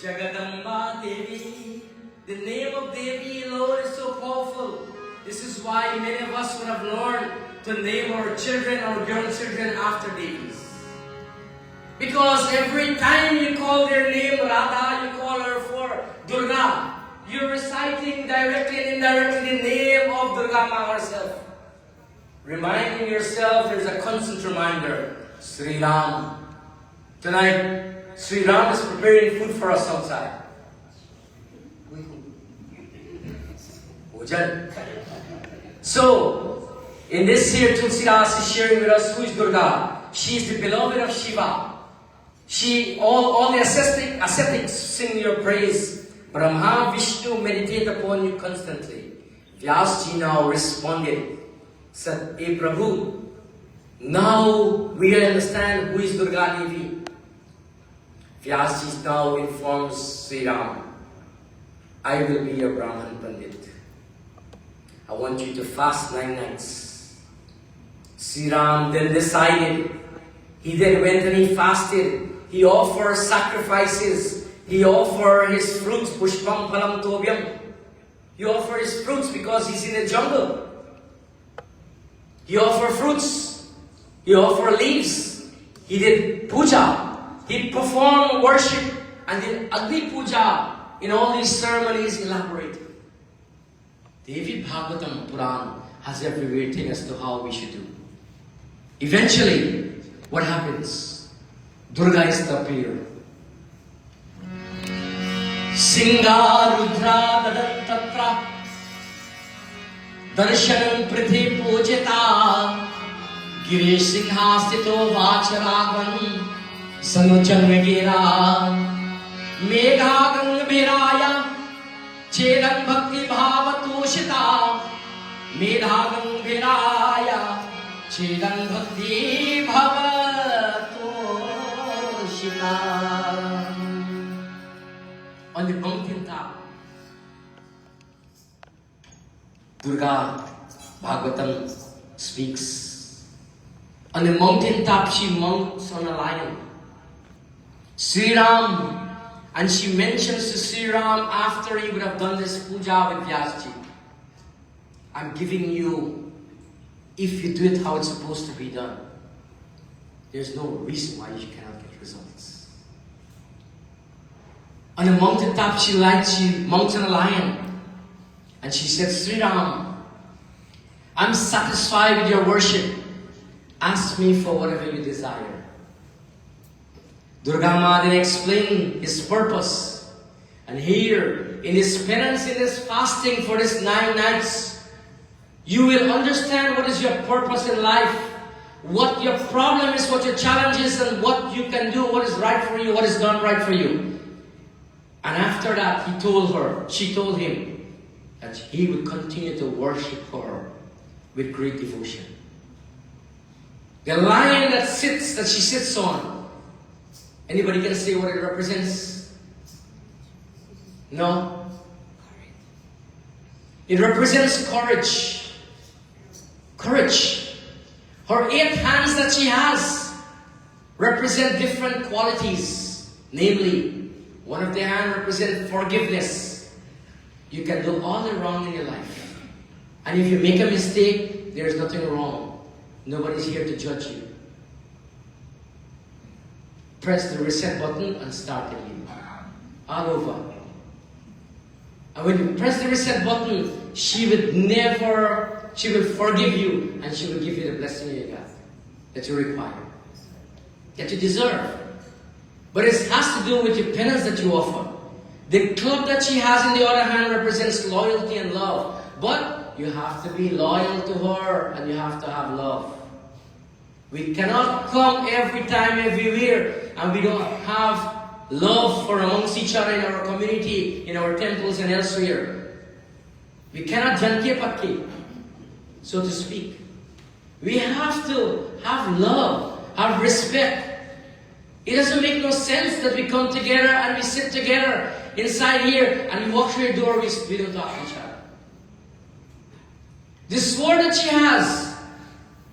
Jagadamba Devi. The name of Devi alone is so powerful. This is why many of us would have learned to name our children, our grandchildren after Devis. Because every time you call their name Radha, you call her for Durga. You're reciting directly and indirectly the name of Durga Maa herself. Reminding yourself, there's a constant reminder, Shri Ram. Tonight, Shri Ram is preparing food for us outside. So, in this here, Tulsidas is sharing with us who is Durga. She is the beloved of Shiva. All the ascetics sing your praise. Brahma, Vishnu meditate upon you constantly. Vyasji now responded, said, "Hey Prabhu, now we understand who is Durga Devi." Vyasji now informs Shri Ram, "I will be your Brahman Pandit. I want you to fast 9 nights." Shri Ram then decided. He then went and he fasted. He offered sacrifices. He offered his fruits, pushpam phalam tobyam. He offered his fruits because he's in the jungle. He offered fruits. He offered leaves. He did puja. He performed worship and then Agni Puja in all these ceremonies elaborated. Devi Bhagavatam Puran has every way thing as to how we should do. Eventually, what happens? Durga is to appear. Singha Rudra Dadantatra Darshanam Prithvi Pujita Giri Singhasthito Vacharagam Sanuchan Gira Megha Gangbhiraya Chedam Bhakti Bhavatoshita Medha Gangbhiraya Chedam Bhakti Bhavatoshita. On the mountain top, Durga Bhagavatam speaks. On the mountain top, she mounts on a lion. Shri Ram, and she mentions to Shri Ram after he would have done this puja with Vyasji, I'm giving you, if you do it how it's supposed to be done, there's no reason why you cannot get results. On the mountain top, she mounts on a lion, and she said, Shri Ram, I'm satisfied with your worship. Ask me for whatever you desire. Durga Maa then explained his purpose. And here, in this penance, in this fasting for this 9 nights, you will understand what is your purpose in life, what your problem is, what your challenge is, and what you can do, what is right for you, what is done right for you. And after that, she told him that he would continue to worship her with great devotion. The lion that she sits on, anybody can say what it represents? No? It represents courage. Courage. Her 8 hands that she has represent different qualities. Namely, one of the hands represents forgiveness. You can do all the wrong in your life. And if you make a mistake, there is nothing wrong. Nobody's here to judge you. Press the reset button and start again. All over. And when you press the reset button, she will forgive you, and she will give you the blessing you got, that you require, that you deserve. But it has to do with the penance that you offer. The club that she has in the other hand represents loyalty and love. But you have to be loyal to her, and you have to have love. We cannot come every time, everywhere, and we don't have love for amongst each other in our community, in our temples and elsewhere. We cannot janke pakke, so to speak. We have to have love, have respect. It doesn't make no sense that we come together and we sit together inside here and we walk through your door, we don't talk to each other. The sword that she has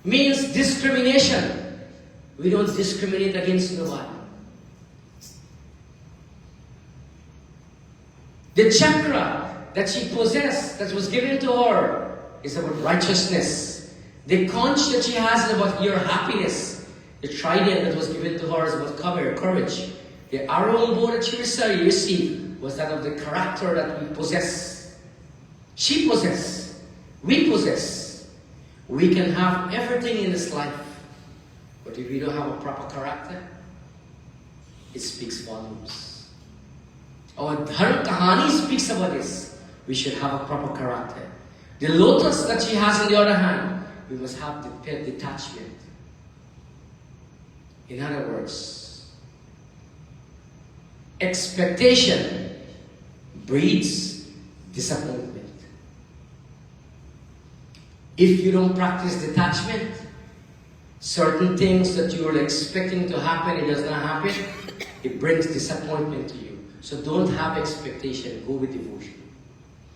means discrimination. We don't discriminate against nobody. The chakra that she possessed, that was given to her, is about righteousness. The conch that she has is about your happiness. The trident that was given to her is about courage. The arrow and bow that she received was that of the character that we possess. She possess. We possess. We can have everything in this life, but if we don't have a proper character, it speaks volumes. Our Dharma Kahani speaks about this. We should have a proper character. The lotus that she has in the other hand, we must have the detachment. In other words, expectation breeds disappointment. If you don't practice detachment, certain things that you are expecting to happen, it does not happen, it brings disappointment to you. So don't have expectation, go with devotion.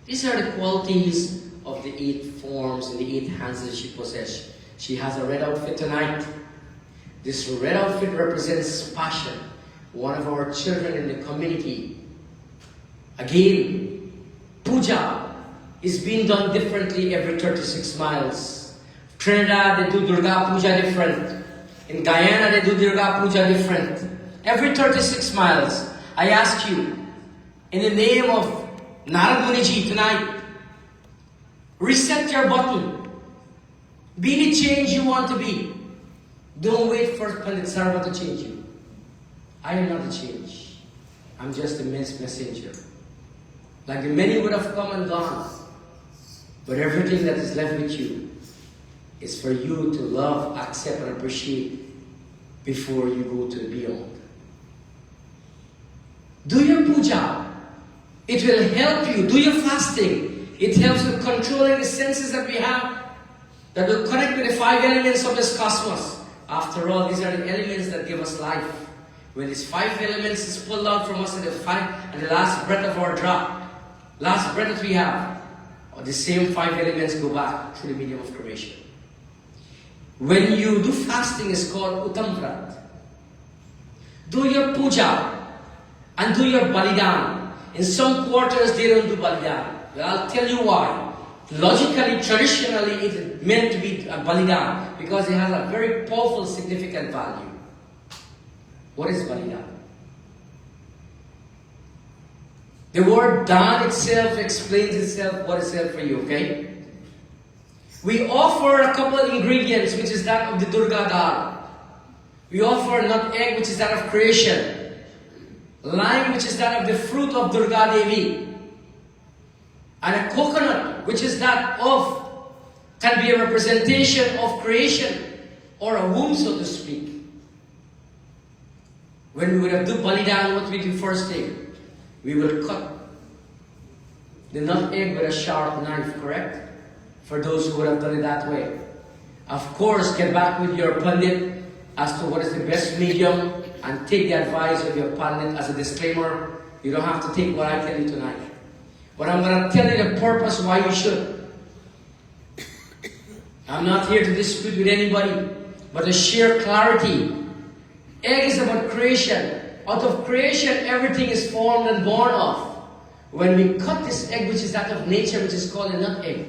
These are the qualities of the 8 forms and the 8 hands that she possesses. She has a red outfit tonight. This red outfit represents passion. One of our children in the community. Again, puja is being done differently every 36 miles. Trinidad, they do Durga Puja different. In Guyana, they do Durga Puja different. Every 36 miles. I ask you, in the name of Narad Muniji tonight, reset your button. Be the change you want to be. Don't wait for Pandit Sarva to change you. I am not a change. I'm just a messenger. Like the many would have come and gone. But everything that is left with you is for you to love, accept, and appreciate before you go to the beyond. Do your puja. It will help you. Do your fasting. It helps with controlling the senses that we have that will connect with the 5 elements of this cosmos. After all, these are the elements that give us life. When these 5 elements is pulled out from us at the last breath of our drop, last breath that we have, the same 5 elements go back through the medium of creation. When you do fasting, it's called Uttamvrat. Do your puja and do your balidan. In some quarters, they don't do balidan. Well, I'll tell you why. Logically, traditionally, it is meant to be a balidan because it has a very powerful, significant value. What is balidan? The word dan itself explains itself what is said for you, okay? We offer a couple of ingredients, which is that of the Durga dal. We offer nut egg, which is that of creation. Lime, which is that of the fruit of Durga Devi. And a coconut, which is that of, can be a representation of creation, or a womb, so to speak. When we would have do balidan, what we do first thing? We will cut the nut egg with a sharp knife, correct? For those who would have done it that way. Of course, get back with your pandit as to what is the best medium and take the advice of your pandit as a disclaimer. You don't have to take what I tell you tonight. But I'm going to tell you the purpose why you should. I'm not here to dispute with anybody, but to share clarity. Egg is about creation. Out of creation, everything is formed and born of. When we cut this egg, which is that of nature, which is called a nut egg,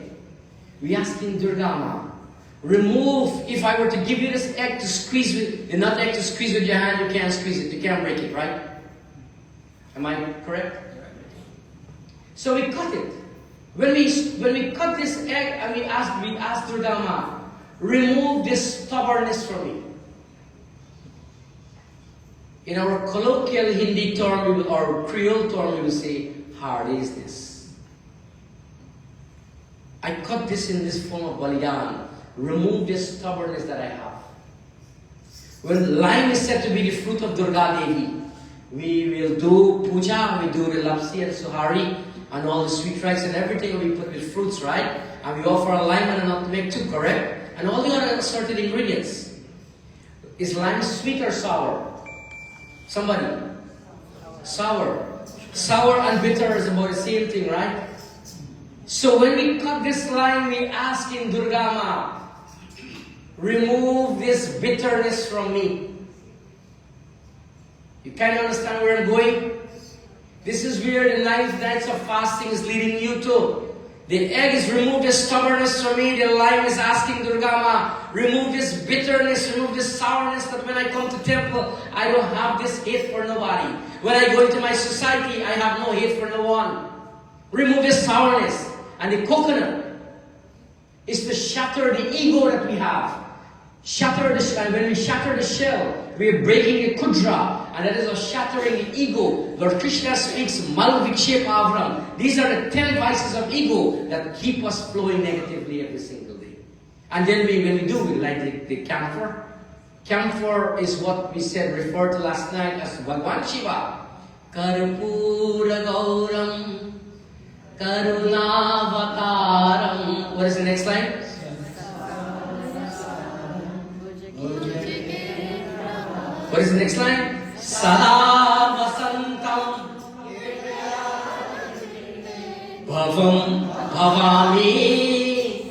we ask in Durga Maa, remove, if I were to give you this egg to squeeze with, the nut egg to squeeze with your hand, you can't squeeze it, you can't break it, right? Am I correct? So we cut it. When we cut this egg, and we ask Durga Maa, remove this stubbornness from me. In our colloquial Hindi term, or Creole term, we will say, hard is this. I cut this in this form of balidan. Remove this stubbornness that I have. When lime is said to be the fruit of Durga Devi, we will do puja, we do the lapsi and suhari, and all the sweet rice and everything we put with fruits, right? And we offer a lime and a nutmeg too, correct? And all the other assorted ingredients. Is lime sweet or sour? Somebody? Sour. Sour and bitter is about the same thing, right? So when we cut this lime, we ask in Durga Maa, remove this bitterness from me. You kind of understand where I'm going? This is where the 9 nights of fasting is leading you to. The egg is remove the stubbornness from me. The lime is asking Durga Maa, remove this bitterness, remove this sourness, that when I come to temple, I don't have this hate for nobody. When I go into my society, I have no hate for no one. Remove this sourness. And the coconut is to shatter the ego that we have. And when we shatter the shell, we are breaking the kudra, and that is of shattering the ego. Lord Krishna speaks Malvikshepa Avram. These are the 10 vices of ego that keep us flowing negatively every single day. And then when we do, we light the camphor. Camphor is what we said, referred to last night as Bhagwan Shiva. Karpura Gauram Karunavataram. What is the next line? What is the next line? Sada Vasantam Bhavam Bhavami.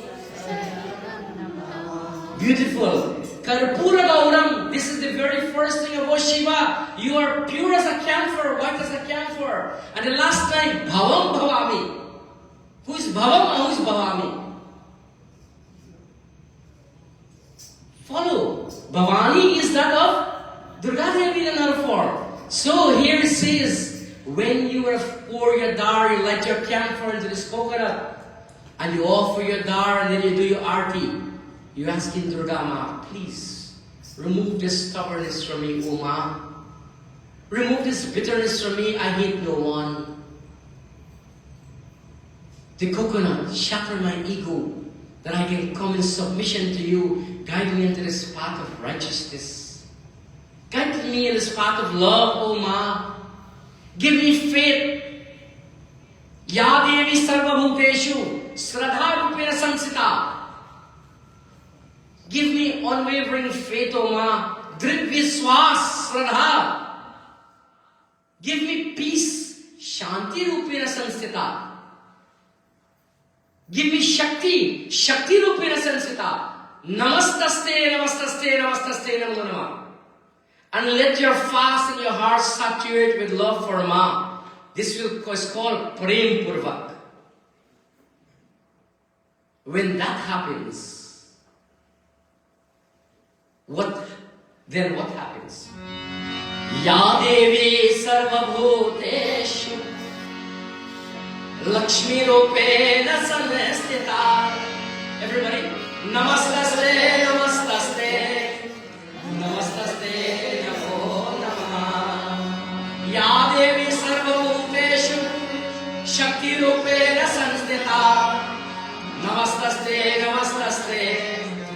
Beautiful. Karpura Gauram. This is the very first thing about Shiva. You are pure as a camphor, white as a camphor. And the last line, Bhavam Bhavami. Who is Bhavam and who is Bhavami? Follow. Bhavani is that of Durga Devi in another form. So here it says, when you pour your dar, you light your camphor into this coconut, and you offer your dar, and then you do your arti. You ask in Durga Maa, please remove this stubbornness from me, O Ma. Remove this bitterness from me. I hate no one. The coconut, shatter my ego, that I can come in submission to you, guide me into this path of righteousness. Guide me in this path of love, O Ma. Give me faith. Ya Devi Sarvabhuteshu Sradha Rupena Sansita. Give me unwavering faith, O Ma. Drit Viswas Sradha. Give me peace. Shanti Rupena Sansita. Give me Shakti. Shakti Rupena Sansita. Namastaste, Namastaste, Namastaste, Namo Namah. And let your fast and your heart saturate with love for Ma. This is called Prem Purvak. When that happens, what happens? Ya Devi Sarvabhuteshu Lakshmi Rupena Sanstita. Everybody, Namastaste, Namastaste, Namastaste, Namo Namah. Ya Devi Sarvabhuteshu Shakti Rupena Sanstita. Namastaste, Namastaste,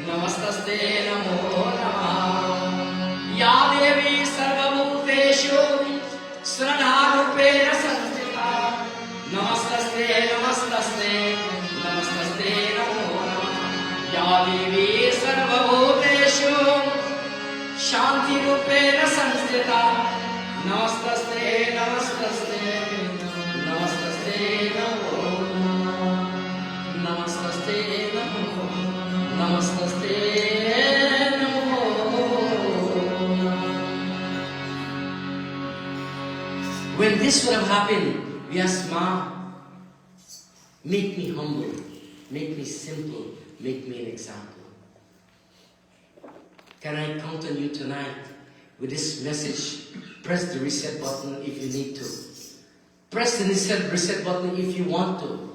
Namastaste, Namo Namah. Ya Devi Sarvabhuteshu Sradha Rupena Sanstita. Namastaste, Namastaste, Namastaste, Namo Namah. Ya Devi Sarvabhuteshu Shanti Rupena Sanstita. Namastaste, Namastaste, Namastaste, Namo Namah. Namastaste, Namo, Namastaste, Namo Namah. When this would have happened, we asked Ma, make me humble, make me simple, make me an example. Can I count on you tonight with this message? Press the reset button if you need to. Press the reset button if you want to.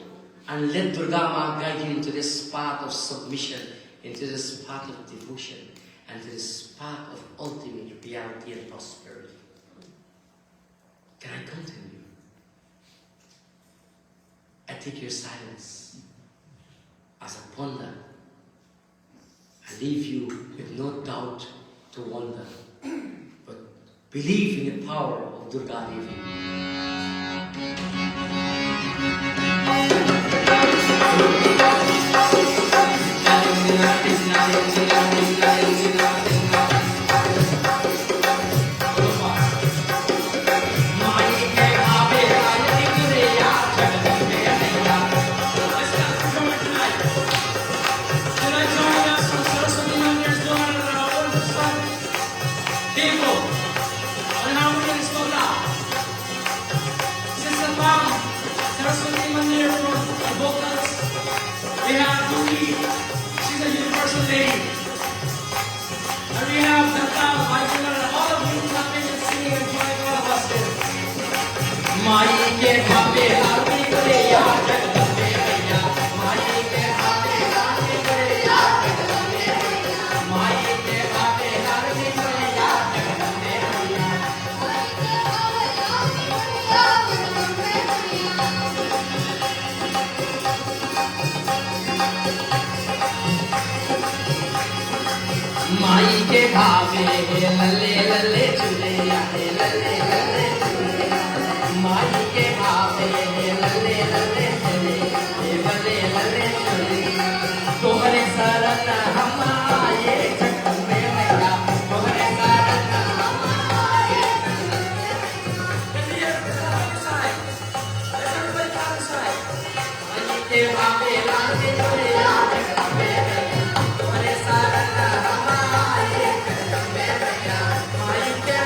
And let Durga Maa guide you into this path of submission, into this path of devotion, and to this path of ultimate reality and prosperity. Can I come to you? I take your silence as a ponder. I leave you with no doubt to wonder, but believe in the power of Durga Devi. We have Durgi, she's a universal lady. And we have Dutta, all of you clapping and singing and joining all of us here. Mai ke bhape aarti kare ya jagdambe maiya. Mai ke bhape aarti kare ya jagdambe maiya. Mai ke bhape aarti kare ya jagdambe maiya. Mai ke bhape aarti kare ya jagdambe maiya. माई के भावे लल्ले लल्ले चुले आए लल्ले लल्ले चुले माई के भावे लल्ले लल्ले चुले लल्ले लल्ले चुले तोहरे शरण हम आए जगदम्बे मैया तोहरे शरण हम आए माई के भावे लल्ले चुले जगदम्बे मैया तोहरे शरण हम आए जगदम्बे मैया माई के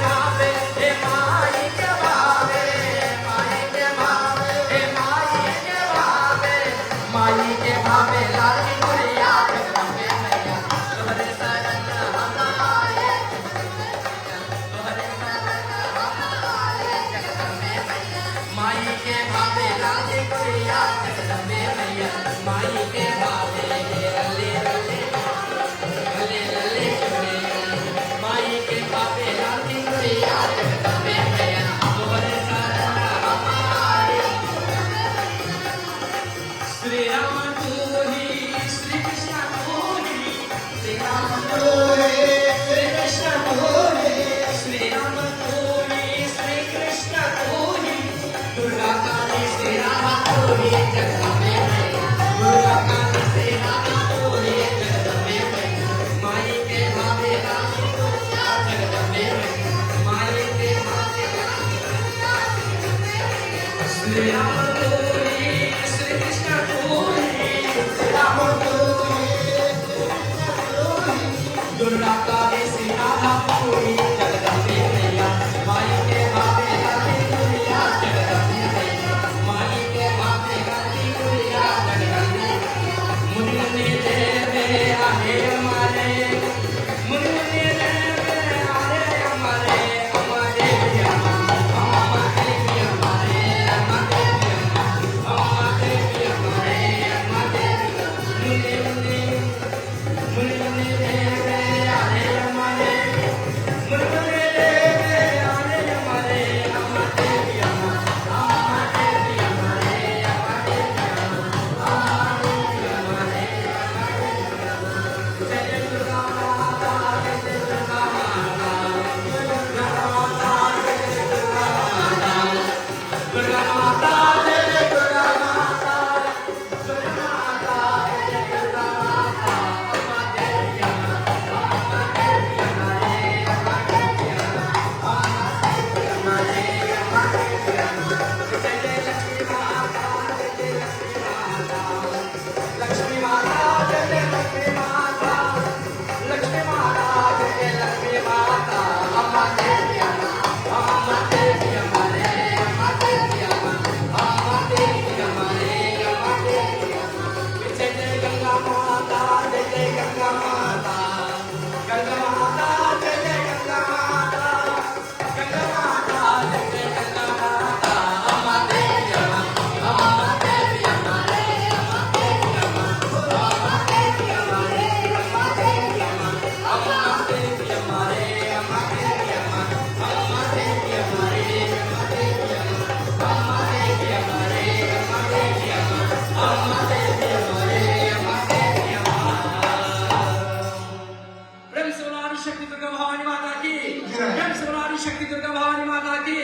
शक्ति दुर्गा भवानी माता की जय। शिवरानी शक्ति दुर्गा भवानी माता की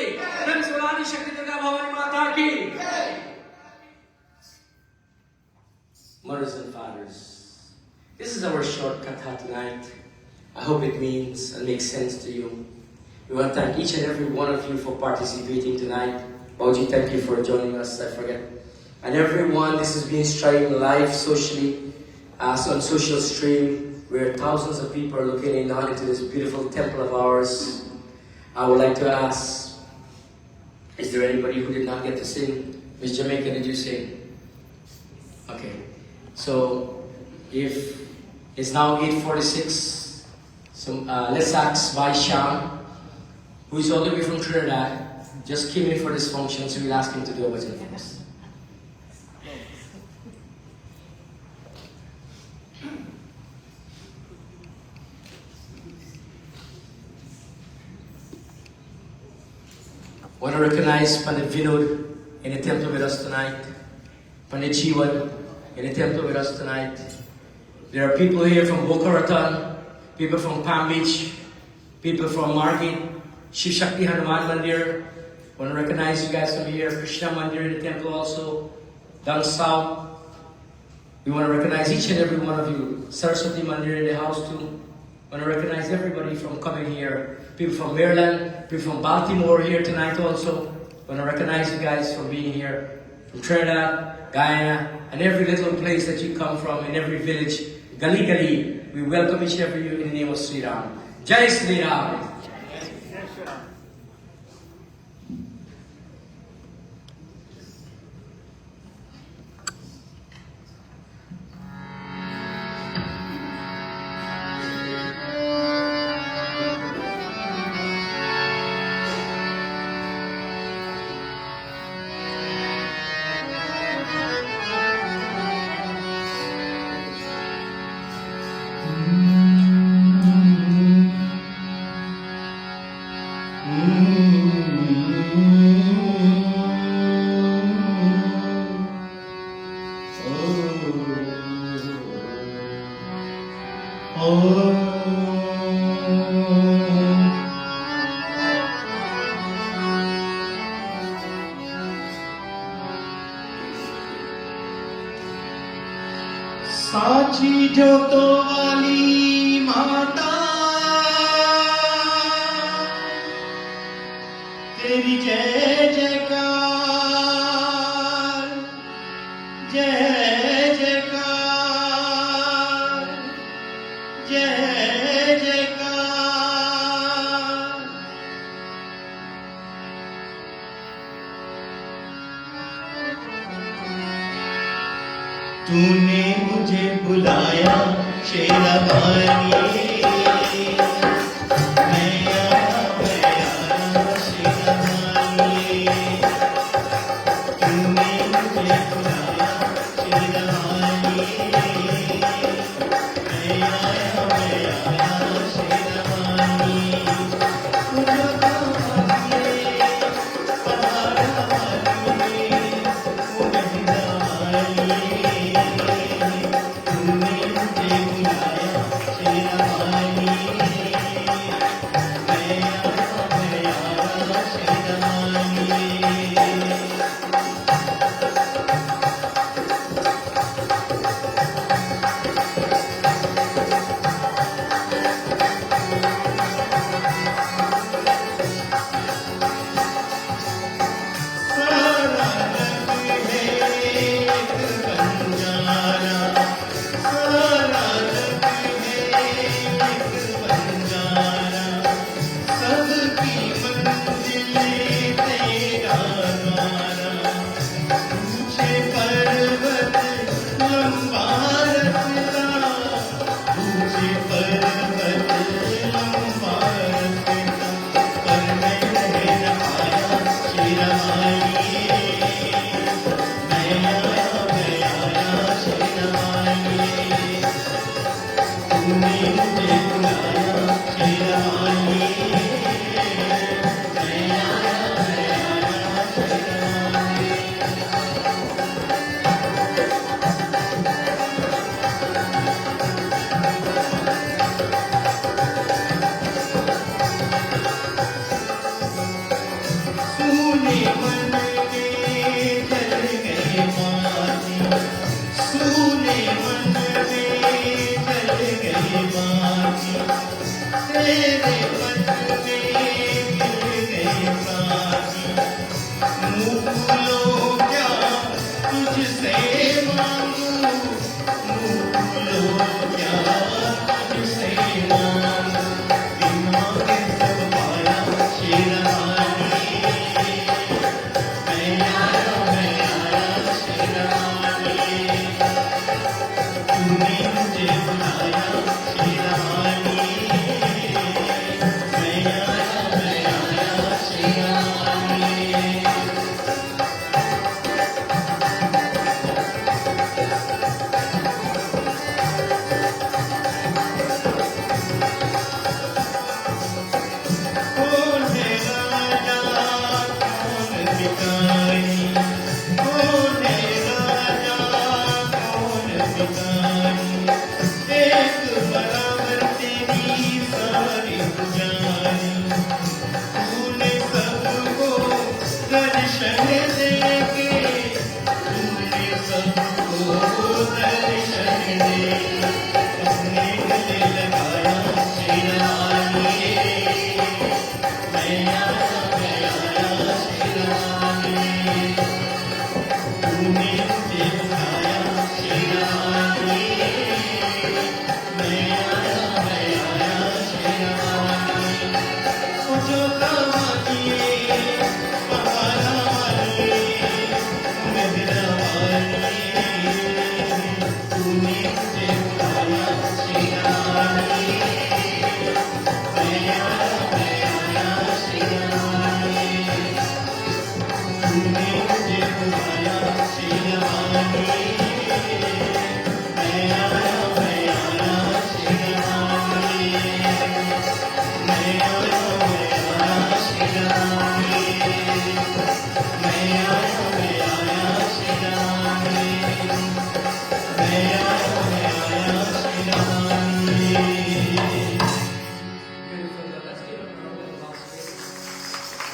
जय। शिवरानी शक्ति दुर्गा भवानी माता की। Mothers and fathers, this is our short katha tonight. I hope it means and makes sense to you. We want to thank each and every one of you for participating tonight. Bauji, thank you for joining us. I forget. And everyone, this is being streamed live socially, so on social stream, where thousands of people are looking in on into this beautiful temple of ours. I would like to ask, is there anybody who did not get to sing? Miss Jamaica, did you sing? Okay. So, if it's now 8:46, so let's ask Vaisham, who is all the way from Trinidad, just came in for this function, so we'll ask him to do a bhajan for us. I want to recognize Pandit Vinod in the temple with us tonight, Pandit Jiwan in the temple with us tonight. There are people here from Boca Raton, people from Palm Beach, people from Margate, Shiv Shakti Hanuman Mandir. I want to recognize you guys from here, Krishna Mandir in the temple also, down south. We want to recognize each and every one of you, Saraswati Mandir in the house too. I want to recognize everybody from coming here. People from Maryland, people from Baltimore here tonight also. I want to recognize you guys for being here. From Trinidad, Guyana, and every little place that you come from, in every village, Gali Gali. We welcome each and every you in the name of Shri Ram. Jai Shri Ram. साची जोतो वाली माता तेरी जय जयकार। तूने मुझे बुलाया शेरवानी मैं आया शेरवानी तूने मुझे बुलाया शेरवानी मैं आया शेरवानी मुझे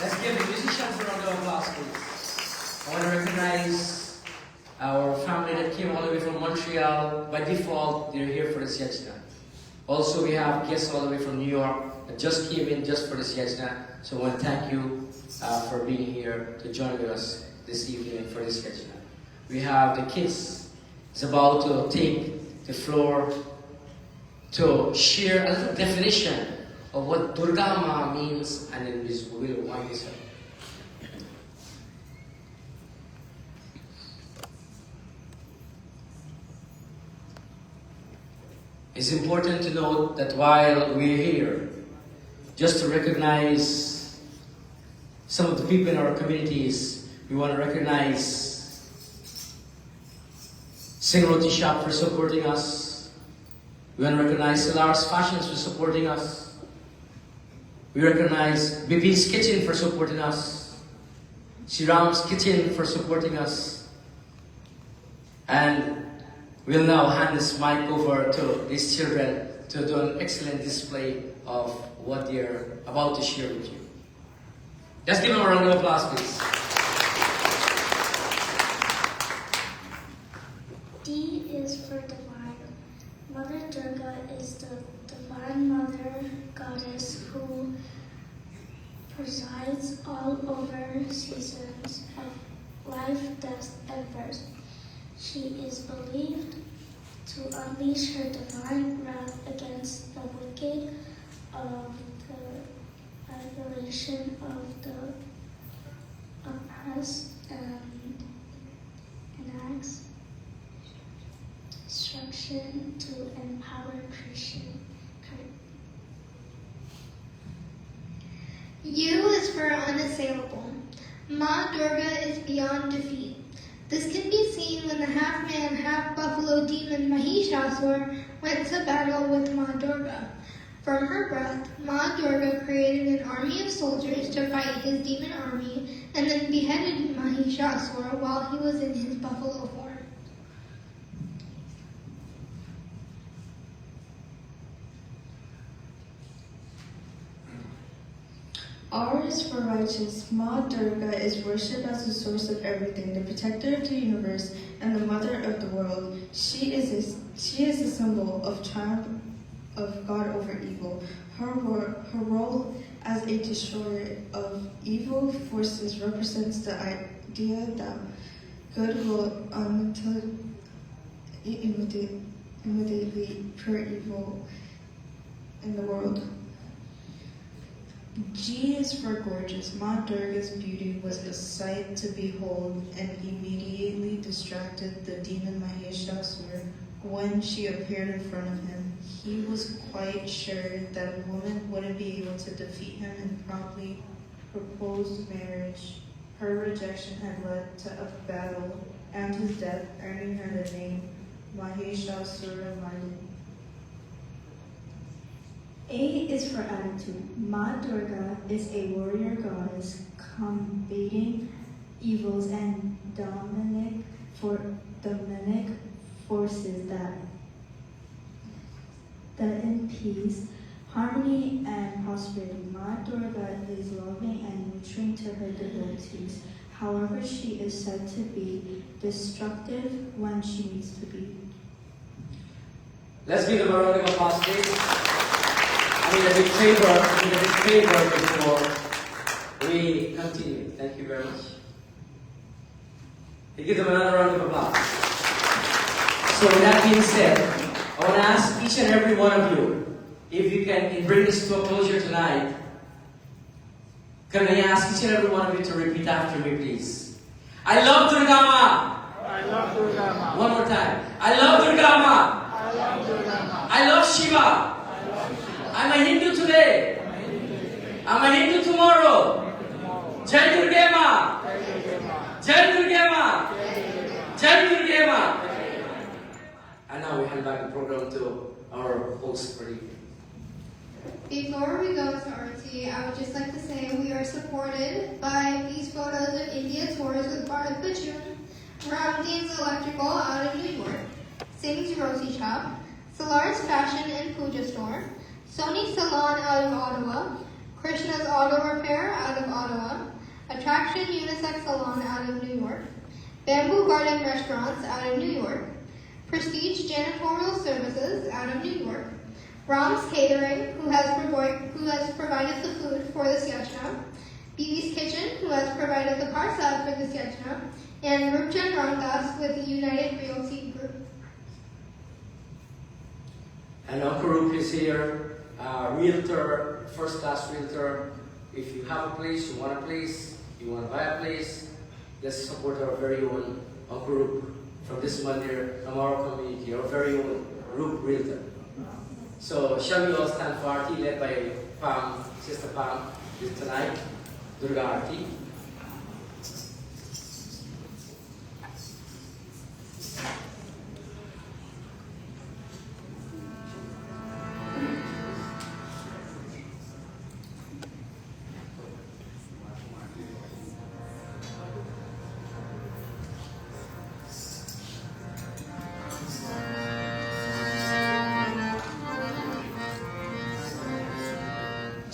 Let's give the musicians a round of applause, please. I want to recognize our family that came all the way from Montreal. By default, they're here for the Siesta. Also, we have guests all the way from New York that just came in just for the Siesta. So I want to thank you for being here to join with us this evening for the Siesta. We have the kids is about to take the floor to share a little definition of what Durga Maa means, and then we will wind this up. it's important to note that while we're here, just to recognize some of the people in our communities, we want to recognize Sing Roti Shop for supporting us. We want to recognize Solar's Fashions for supporting us. We recognize BP's Kitchen for supporting us. Shri Ram's Kitchen for supporting us. And we'll now hand this mic over to these children to do an excellent display of what they're about to share with you. Just give them a round of applause, please. D is for divine. Mother Durga is the divine mother goddess who presides all over seasons of life, death, and birth. She is believed to unleash her divine wrath against the wicked of the annihilation of the oppressed and enacts destruction to empower creation. U is for unassailable. Ma Durga is beyond defeat. This can be seen when the half-man, half-buffalo demon Mahishasur went to battle with Ma Durga. From her breath, Ma Durga created an army of soldiers to fight his demon army and then beheaded Mahishasur while he was in his buffalo form. R is for righteous. Ma Durga is worshipped as the source of everything, the protector of the universe, and the mother of the world. She is a symbol of triumph of God over evil. Her role as a destroyer of evil forces represents the idea that good will immediately pure evil in the world. G is for gorgeous. Ma Durga's beauty was a sight to behold and immediately distracted the demon Mahishasur. When she appeared in front of him, he was quite sure that a woman wouldn't be able to defeat him and promptly proposed marriage. Her rejection had led to a battle and his death, earning her the name Mahishasura-Mardini. A is for attitude. Ma Durga is a warrior goddess combating evils and demonic forces that in peace, harmony, and prosperity. Ma Durga is loving and nurturing to her devotees. However, she is said to be destructive when she needs to be. Let's give them a round of applause, please. I mean, a big favor before we continue. Thank you very much. We give them another round of applause. So with that being said, I want to ask each and every one of you, if you can bring this to a closure tonight, can I ask each and every one of you to repeat after me, please? I love Durga Maa. I love Durga Maa. One more time. I love Durga Maa. I love Durga Maa. I love Shiva. I love Shiva. I'm a Hindu today. I'm a Hindu tomorrow. Jai Durga Maa. Jai Durga Maa. Jai Durga Maa. And now we hand back the program to our host for the evening. Before we go to RT, I would just like to say we are supported by these photos of India tours with Bharat Bachun, Ramdean's Electrical out of New York, Singh's Roti Shop, Solar's Fashion and Puja Store, Sony Salon out of Ottawa, Krishna's Auto Repair out of Ottawa, Attraction Unisex Salon out of New York, Bamboo Garden Restaurants out of New York, Prestige Janitorial Services out of New York, Ram's Catering, who has provided the food for this yajna, BB's Kitchen, who has provided the prasad for this yajna, and Rupchan Ramdas with the United Realty Group. And Uncle Rup is here, realtor, first-class realtor. If you have a place, you want a place, you want to buy a place, let's support our very own Uncle Rup from this mandir, from our community, our very own Rup realtor. So shall we all stand for Aarti led by Pam, Sister Pam, tonight, Durga Aarti.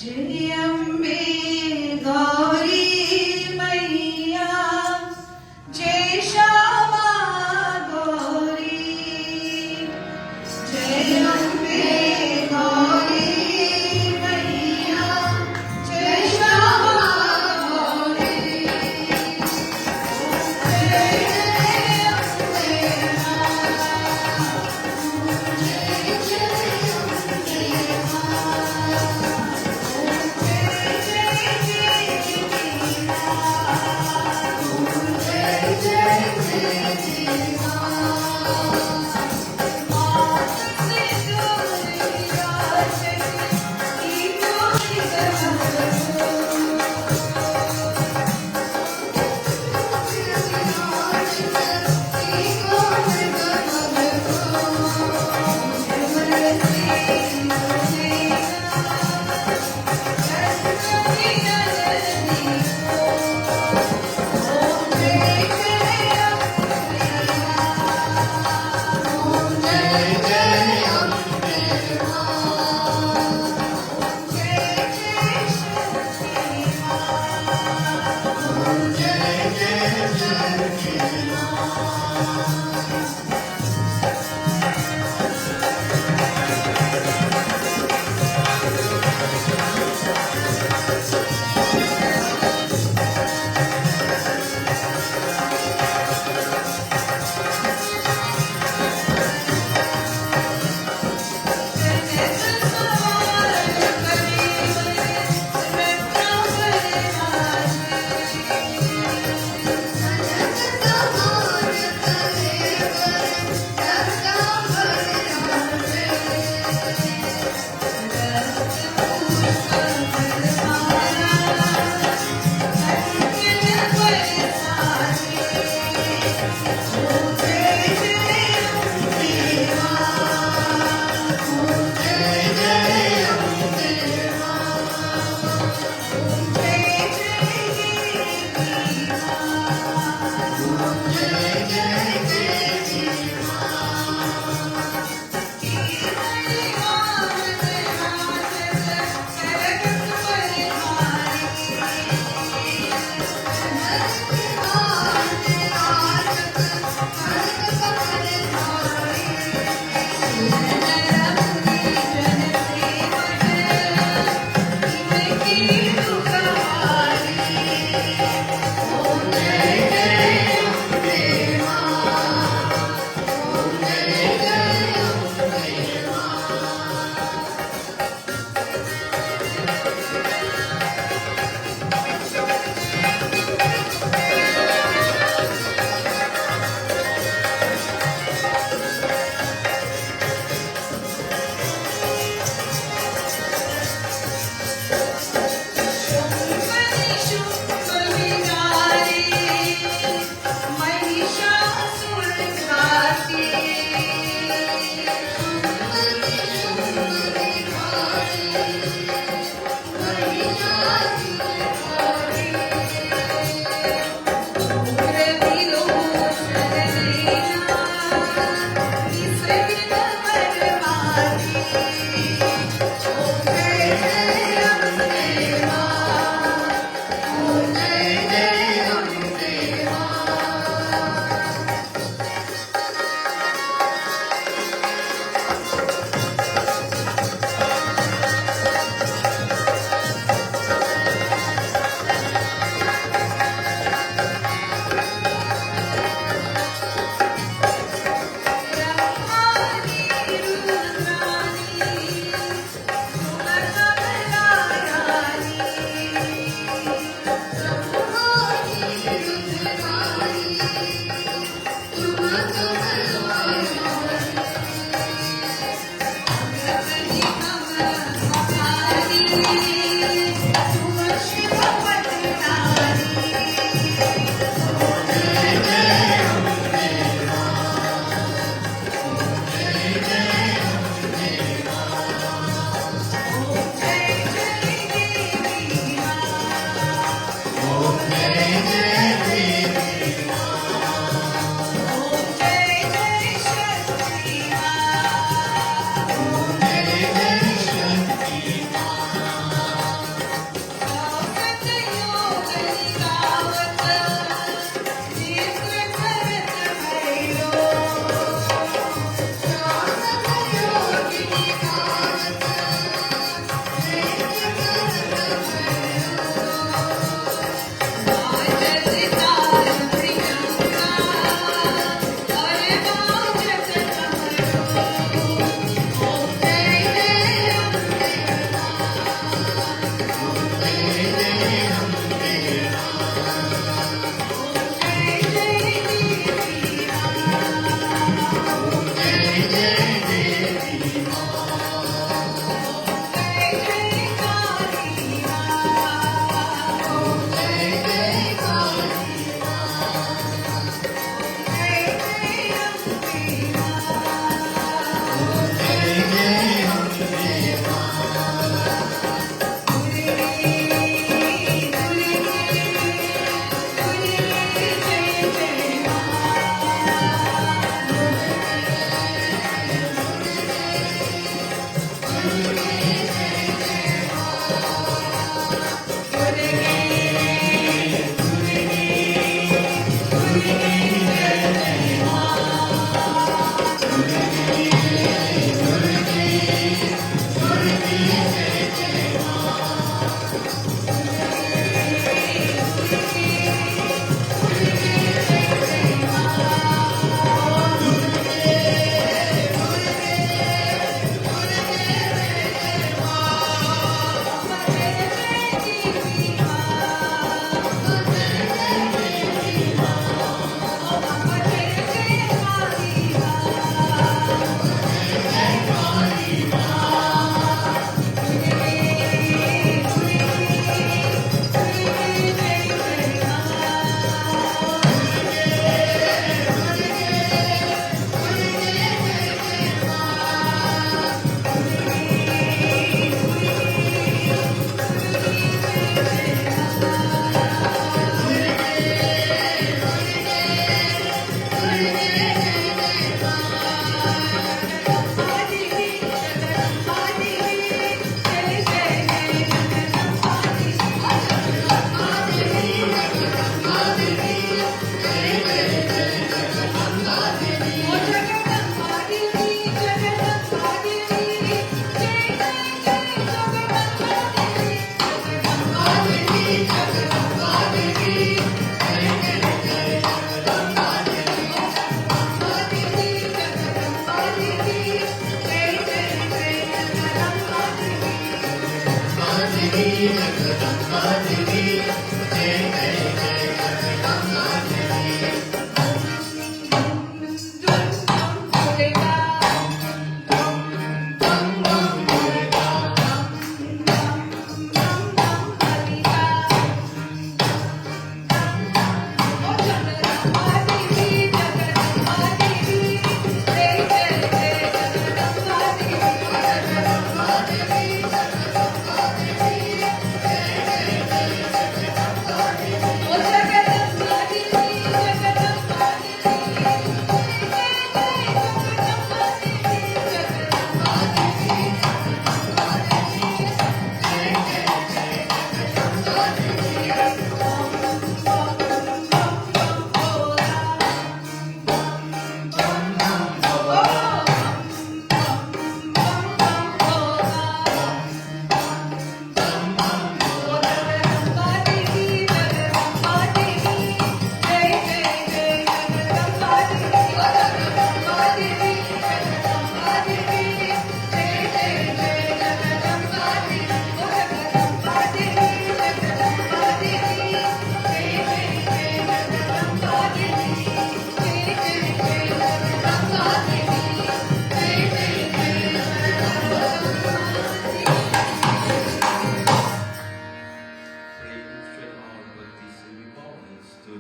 जय अम्बे गौरी मैया जय श्यामा गौरी जय अम्बे गौरी मैया जय श्यामा गौरी जय जय अम्बे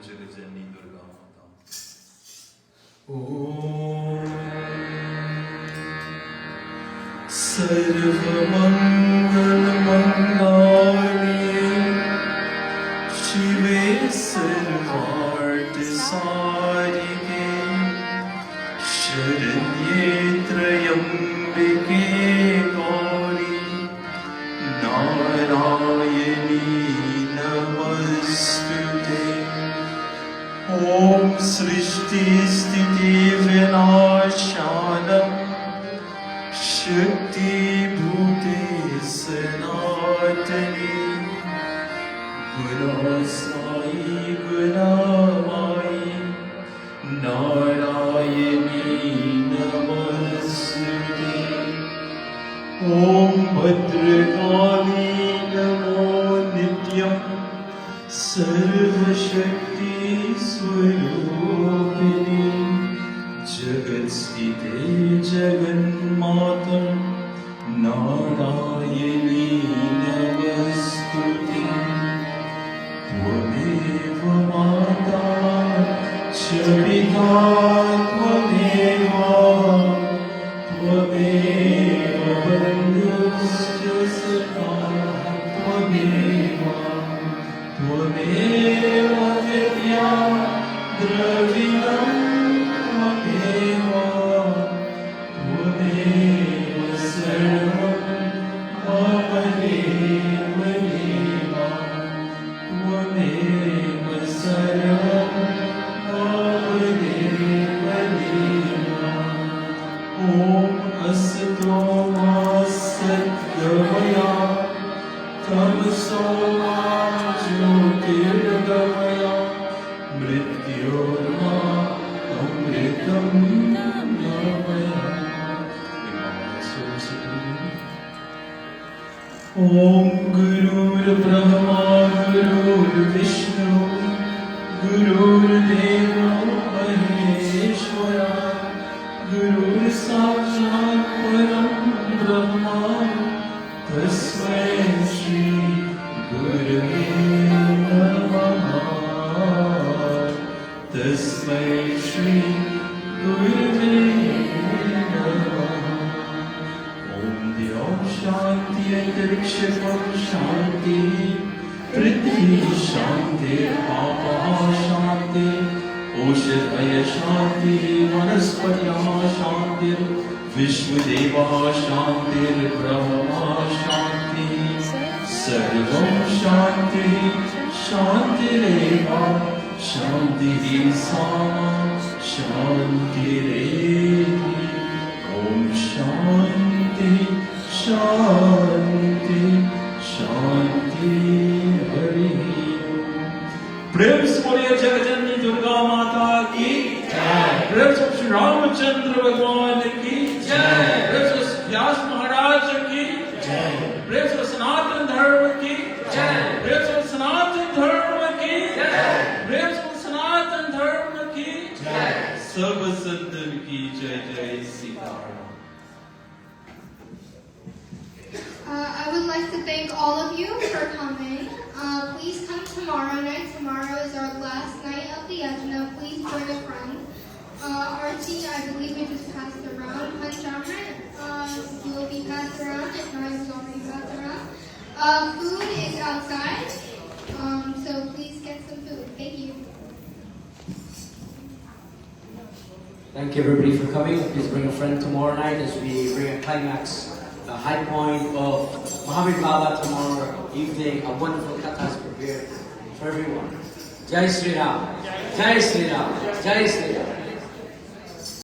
जगजननी दुर्गा माता। सर्वमंगलमंगलानि शिवे सर्वार्थसाधिके शरण्ये त्र्यंबके गौरी नारायणी नमस्तुते। ओम सृष्टि स्थिति विनाशानम शक्ति भूते सनातनी गुणासाई गुणामाई नारायणी नमस्ते। ओम भद्रकाली नमो नित्यं सर्वशक्ति स्वरूपिणी जगत्स्थिते जगन्माता नारायणी नमस्तुते। त्वमेव माता च पिता त्वमेव बन्धुश्च सखा त्वमेव विद्या द्रविणं त्वमेव सर्वं ममदेव त्वमेव सर्वं ममदेव। ॐ असतो मा सद्गमय तमसो मा ज्योतिर्गमय मृत्योर्मा अमृतं गमय। ॐ गुरुर्ब्रह्मा गुरुर्विष्णु गुरुर्देवो महेश्वरः गुरुर्साक्षात् परं ब्रह्म तस्मै श्री गुरवे नमः। तस्मै श्री गुरवे नमः। ॐ द्यौ शान्ति अन्तरिक्षं शान्ति पृथ्वी शान्ति आपः शान्ति ओषधय शान्ति वनस्पतयः शान्ति विश्वदेवः शान्तिर्ब्रह्मा शान्ति सर्वं शान्ति शान्तिरेव शान्तिः सामा शान्तिरेधि। ॐ शान्ति शान्ति शान्ति हरिः। प्रेम से बोलिए जगजननी दुर्गा माता की जय। प्रेम से श्री रामचंद्र भगवान की जय। प्रेम से व्यास महाराज की जय। प्रेम से सनातन धर्म की जय। प्रेम से सनातन धर्म की tomorrow night. Tomorrow is our last night of the yajna. Please join a friend. Archie, I believe we just passed around. Panchamrit, will be passed around if not, it was already passed around. Food is outside, so please get some food. Thank you. Thank you everybody for coming. Please bring a friend tomorrow night as we bring a climax, the high point of Mahavir Baba tomorrow evening. A wonderful katha is prepared for everyone. Jai Shri Ram. Jai Shri Ram. Jai Shri Ram.